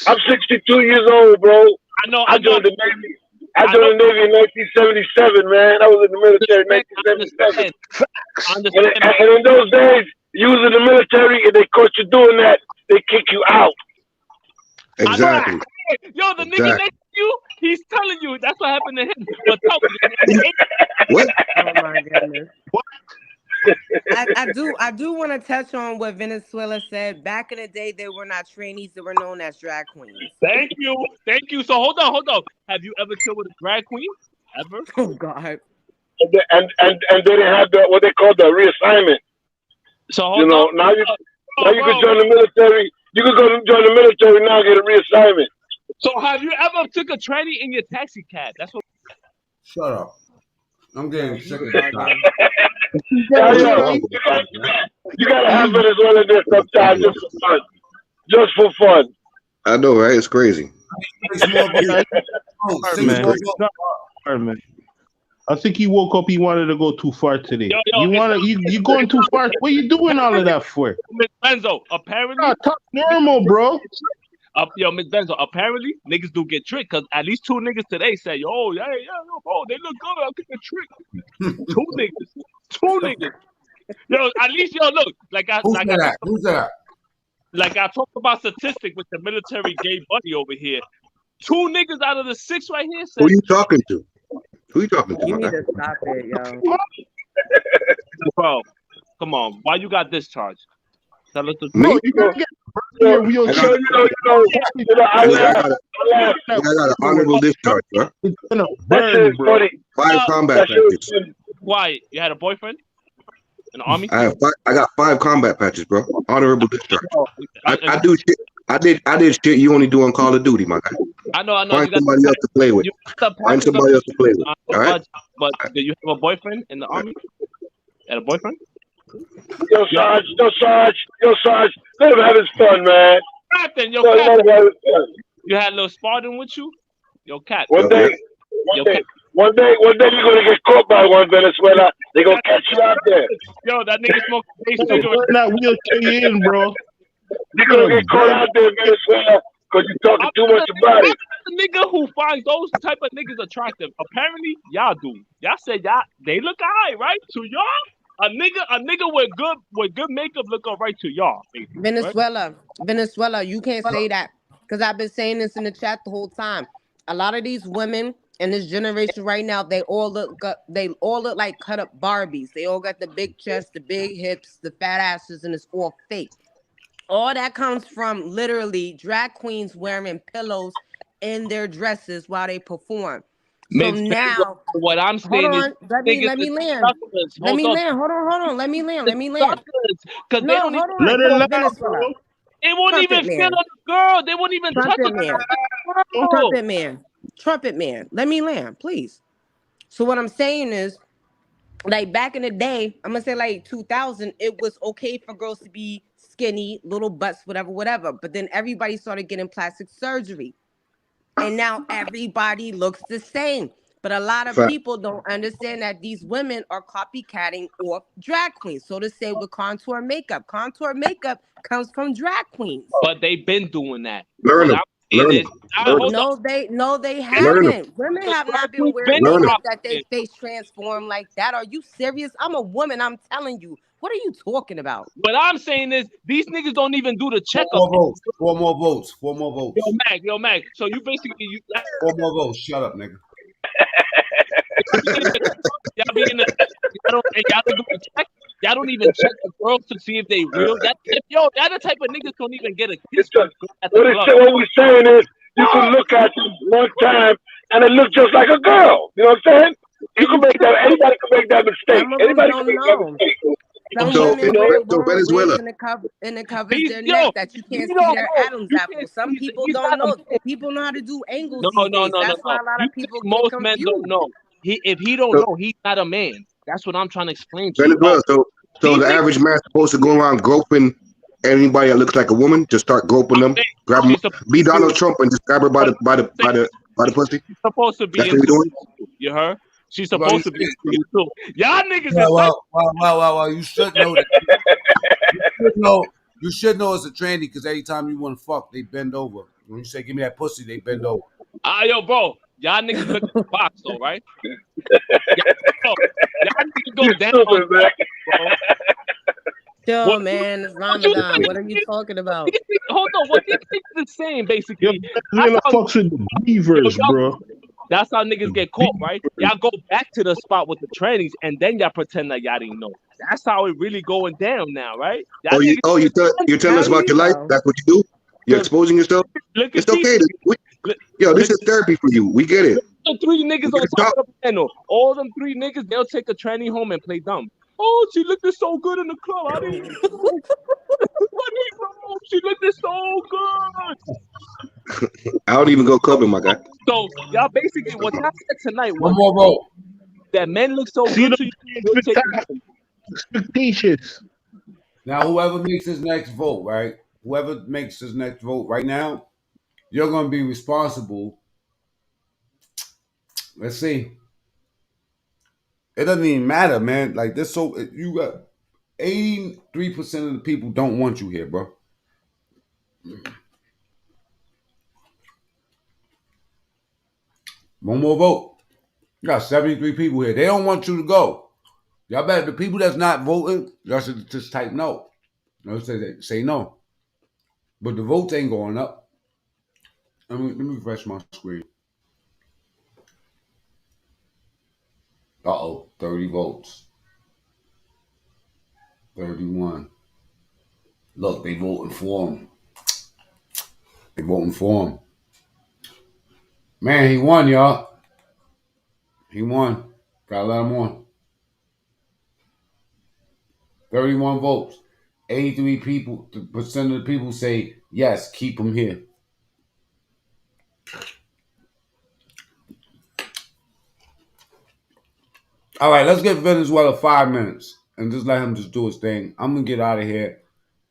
I'm 62 years old, bro. I know. I joined the Navy. I joined the Navy in 1977, man. I was in the military in 1977. And in those days, you was in the military and they caught you doing that, they kick you out. Exactly. Yo, the nigga next to you, he's telling you that's what happened to him. But tell me, what? Oh my goodness. I do want to touch on what Venezuela said. Back in the day, they were not trainees; they were known as drag queens. Thank you. So hold on. Have you ever chilled with a drag queen? Ever? Oh God. And they didn't have what they call the reassignment. So hold on. Now you can join the military. You can go join the military now and get a reassignment. So have you ever took a tranny in your taxi cab? That's what. Shut up. I'm getting sick of this. You gotta have Venezuela there sometimes just for fun. Just for fun. I know, right? It's crazy. Man. I think he woke up. He wanted to go too far today. You going too far? What are you doing all of that for? Miss Benzo, apparently. Talk normal, bro. Yo, Miss Benzo, apparently niggas do get tricked because at least 2 niggas today say, yo, bro, they look good. I'll get tricked. 2 niggas. Yo, at least look, Who's that? Like I talked about statistic with the military gay buddy over here. 2 niggas out of the 6 right here said. Who are you talking to? Who you talking to? You need to stop it, yo. Bro, come on. Why you got discharged? Tell us the truth. I got an honorable discharge, bro. Funny. 5 combat patches. Why? You had a boyfriend in the army? I got 5 combat patches, bro. Honorable discharge. I do shit. I did shit you only do on Call of Duty, my guy. I know. Find somebody else to play with. Find somebody else to play with. All right. But did you have a boyfriend in the army? Had a boyfriend? Yo, Sarge. Let him have his fun, man. Captain, yo, Let him Captain. have his fun. You had a little Spartan with you? Yo, Cap. One day you're gonna get caught by one, Venezuela. They gonna catch you out there. Yo, that nigga smoking base cigarette. Not wheelchair in, bro. You're gonna get caught out there, Venezuela, because you're talking too much about it. The nigga who finds those type of niggas attractive. Apparently, y'all do. Y'all said they look alright, right? To y'all? A nigga with good makeup look alright to y'all. Venezuela, you can't say that. Because I've been saying this in the chat the whole time. A lot of these women in this generation right now, they all look like cut up Barbies. They all got the big chest, the big hips, the fat asses, and it's all fake. All that comes from literally drag queens wearing pillows in their dresses while they perform. So now, what I'm saying is, let me land. Let me land. Hold on. Let me land. Because they don't even let her land, bro. They won't even feel on the girl. They won't even touch the Trumpet man. Let me land, please. So what I'm saying is, like back in the day, I'm gonna say like 2000, it was okay for girls to be skinny, little butts, whatever. But then everybody started getting plastic surgery. And now everybody looks the same. But a lot of people don't understand that these women are copycatting off drag queens. So to say with contour makeup comes from drag queens. But they've been doing that. Learn them. No, they haven't. Women have not been wearing makeup that they face transform like that. Are you serious? I'm a woman. I'm telling you. What are you talking about? What I'm saying is these niggas don't even do the checkup. 4 more votes. Yo, Mac. So you basically 4 more votes. Shut up, nigga. Y'all don't even check the girls to see if they real. That the type of niggas don't even get a kiss. What we're saying is you can look at them one time and it looks just like a girl. You know what I'm saying? You can make that. Anybody can make that mistake. Anybody can make that mistake. Some women wear Venezuela in the covers their neck that you can't see their Adam's apple. Some people don't know. People know how to do angles. No. That's why a lot of people most men don't know. If he don't know, he's not a man. That's what I'm trying to explain to Venezuela, you. So the average man's supposed to go around groping anybody that looks like a woman, just start groping them, grab them, be Donald Trump and just grab her by the pussy. She's supposed to be. That's what you're doing? You heard? She's supposed to be too. Y'all niggas wow, you should know that. You should know it's a tranny because every time you want to fuck, they bend over. When you say give me that pussy, they bend over. Yo, bro, y'all niggas look at the box though, right? Y'all niggas go down on the box, bro. Yo, man, it's Ramadan. What are you talking about? Hold on, what these niggas is saying basically. Venezuela fucks with the beavers, bro. That's how niggas get caught, right? Y'all go back to the spot with the trannies, and then y'all pretend that y'all didn't know. That's how it really going down now, right? Oh, you're telling us about your life? That's what you do? You're exposing yourself? It's okay. This is therapy for you. We get it. The 3 niggas on top of the panel. All them 3 niggas, they'll take a tranny home and play dumb. Oh, she looked so good in the club. I didn't even know. She looked so good. I don't even go clubbing, my guy. So y'all basically what y'all said tonight was one more vote. That men look so good to you. Expectations. Now, whoever makes his next vote, right? Whoever makes his next vote right now, you're gonna be responsible. Let's see. It doesn't even matter, man. Like this, so you got 83% of the people don't want you here, bro. One more vote. You got 73 people here. They don't want you to go. Y'all better, the people that's not voting, y'all should just type no. No, say no. But the votes ain't going up. Let me refresh my screen. 30 votes. 31. Look, they voting for him. They voting for him. Man, he won, y'all. He won. Gotta let him on. 31 votes. 83% of the people say yes, keep him here. All right, let's get Venezuela 5 minutes and just let him just do his thing. I'm gonna get out of here.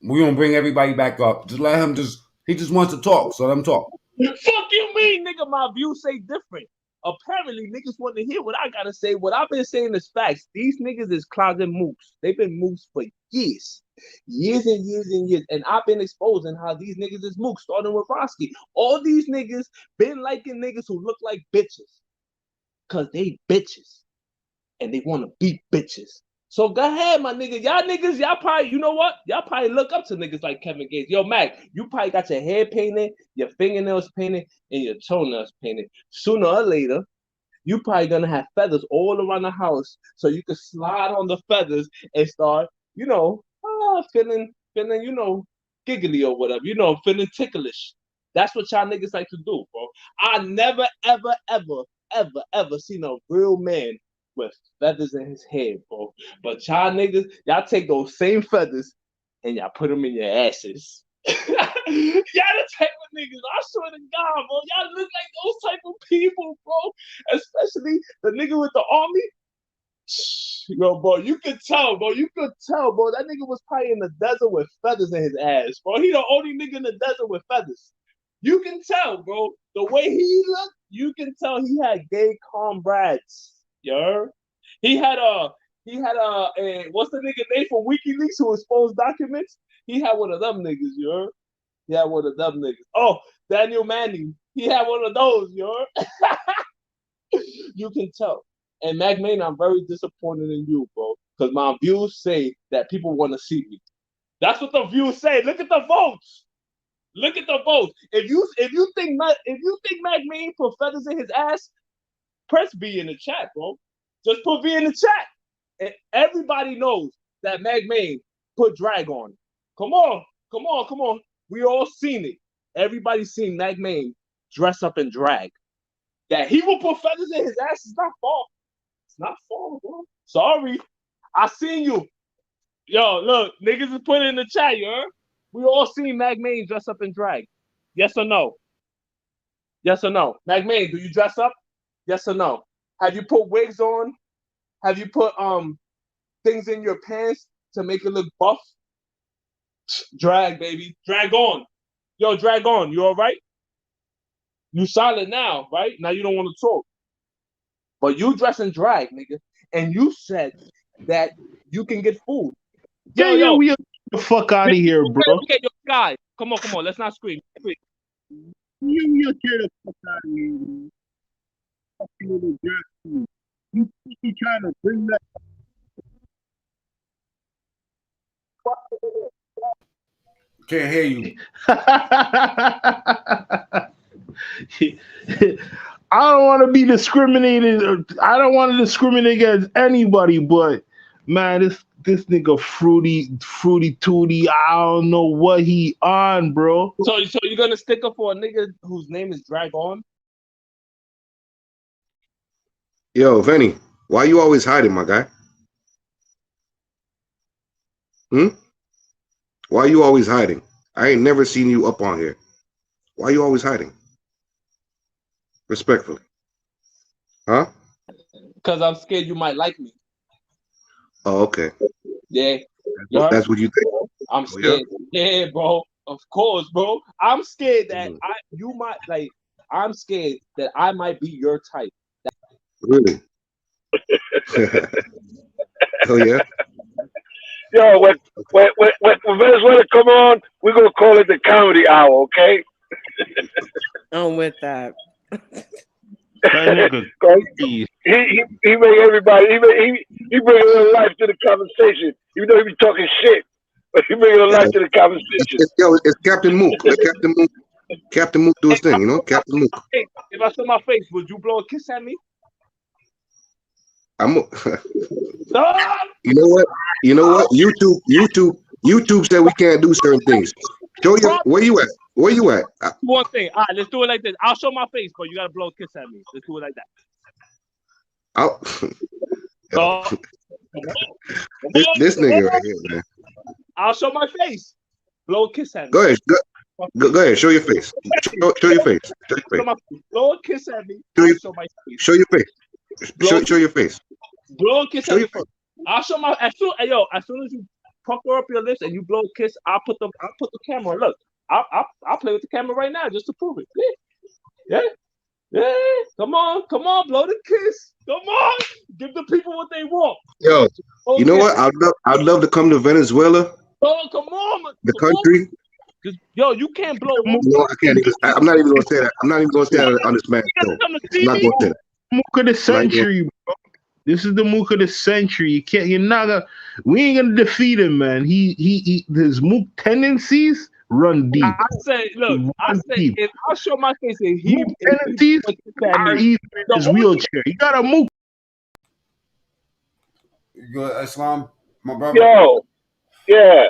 We're gonna bring everybody back up. Just let him he just wants to talk, so let him talk. Fuck you mean, nigga, my views say different. Apparently, niggas want to hear what I gotta say. What I've been saying is facts. These niggas is closet mooks. They've been mooks for years. Years and years and years. And I've been exposing how these niggas is mooks, starting with Roski. All these niggas been liking niggas who look like bitches. Cause they bitches. And they want to beat bitches. So go ahead, my nigga. Y'all niggas, y'all probably, you know what? Y'all probably look up to niggas like Kevin Gates. Yo, Mac, you probably got your hair painted, your fingernails painted, and your toenails painted. Sooner or later, you probably gonna have feathers all around the house so you can slide on the feathers and start, feeling, giggly or whatever, feeling ticklish. That's what y'all niggas like to do, bro. I never, ever, ever, ever, ever seen a real man with feathers in his head, bro. But y'all niggas, y'all take those same feathers and y'all put them in your asses. Y'all the type of niggas, I swear to God, bro. Y'all look like those type of people, bro. Especially the nigga with the army. Yo, bro, you could tell, bro. That nigga was probably in the desert with feathers in his ass, bro. He the only nigga in the desert with feathers. You can tell, bro. The way he looked, you can tell he had gay comrades. He had what's the nigga name for WikiLeaks who exposed documents? He had one of them niggas, He had one of them niggas. Oh, Daniel Manning. He had one of those, You can tell. And Mac Main, I'm very disappointed in you, bro. Because my views say that people want to see me. That's what the views say. Look at the votes. Look at the votes. If you think Mac Main put feathers in his ass, press B in the chat, bro. Just put V in the chat. And everybody knows that Mac Main put drag on. Come on. We all seen it. Everybody's seen Mac Main dress up in drag. That he will put feathers in his ass is not fault. It's not fault, bro. Sorry. I seen you. Yo, look, niggas is putting in the chat, We all seen Mac Main dress up in drag. Yes or no? Yes or no? Mac Main, do you dress up? Yes or no? Have you put wigs on? Have you put things in your pants to make it look buff? Drag, baby. Drag on. Yo, drag on. You all right? You silent now, right? Now you don't want to talk. But you dress in drag, nigga. And you said that you can get food. We the fuck out of here, bro. Okay, yo, guys, come on, let's not scream. You get the fuck out of here, man. Fucking little girl. You trying to bring that. Can't hear you. I don't want to be discriminated. I don't want to discriminate against anybody, but man, this nigga fruity tooty. I don't know what he on, bro. So you're gonna stick up for a nigga whose name is Drag On? Yo, Vinny, why you always hiding, my guy? Why you always hiding? I ain't never seen you up on here. Why you always hiding? Respectfully. Huh? Because I'm scared you might like me. Oh, okay. Yeah. That's what you think? I'm scared. Yeah, bro. Of course, bro. I'm scared that I'm scared that I might be your type. Really? Oh, yeah? Yo, when Venezuela come on, we're going to call it the comedy hour, okay? I'm with that. he make everybody, he bring a little life to the conversation, even though he be talking shit, but he bring a little life to the conversation. It's Captain Mook. Let Captain Mook do his thing, you know? Captain Mook. Hey, if I saw my face, would you blow a kiss at me? You know what? YouTube said we can't do certain things. Show you where you at. Where you at? One thing. All right, let's do it like this. I'll show my face, but you gotta blow a kiss at me. Let's do it like that. This nigga right here, man. I'll show my face. Blow a kiss at me. Go ahead. Go ahead. Show your face. Show your face. Show your face. Blow a kiss at me. Show my face. Show your face. Show your face. Blow a kiss at me first. I'll show my as soon as you pucker up your lips and you blow a kiss, I'll put the camera. Look, I'll play with the camera right now just to prove it. Yeah. Come on, blow the kiss. Come on, give the people what they want. Yo, you know what? I'd love to come to Venezuela. Oh, come on, the country. Yo, you can't blow. No, I can't even. I'm not even gonna say that. I'm not even gonna say that on this man's show. I'm not gonna say that. Mook of the century, bro. This is the Mook of the century. You can't. You're not gonna. We ain't gonna defeat him, man. His Mook tendencies run deep. I say, if I show my face, and he Mook tendencies are even in his wheelchair. You got a Mook. You go, Islam, my brother. Yo, yeah.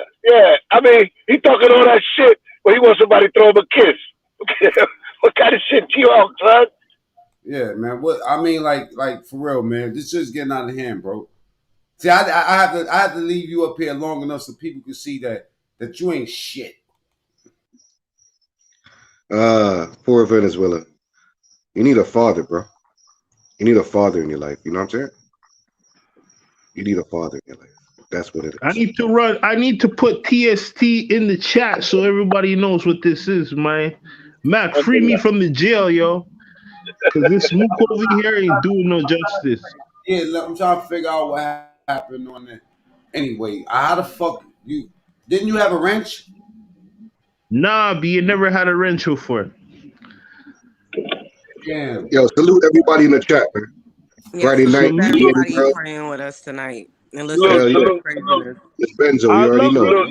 I mean, he talking all that shit, but he wants somebody to throw him a kiss. What kind of shit you on, son? Yeah, man. What I mean, like for real, man. This shit's getting out of hand, bro. See, I have to leave you up here long enough so people can see that you ain't shit. Poor Venezuela. You need a father, bro. You need a father in your life. You know what I'm saying? You need a father in your life. That's what it is. I need to put TST in the chat so everybody knows what this is, man. Matt, free me from the jail, yo. Because this Mook over here ain't doing no justice. Yeah, I'm trying to figure out what happened on that. Anyway, how the fuck didn't you have a wrench? Nah, B, you never had a wrench before. Damn. Yo, salute everybody in the chat, man. Yes, Friday night. Everybody praying with us tonight. And listen to craziness. It's Benzo, you already know.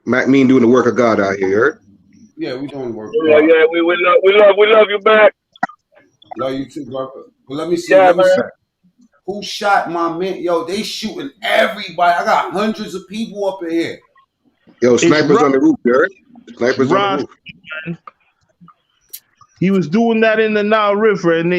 Mac Mean doing the work of God out here, you heard? Yeah, we doing work. Yeah, we love you back. Love you too, brother. Well, let me see. Yeah, see. Who shot my man? Yo, they shooting everybody. I got hundreds of people up in here. Yo, snipers on the roof, you heard? Snipers on the roof. He was doing that in the Nile River, and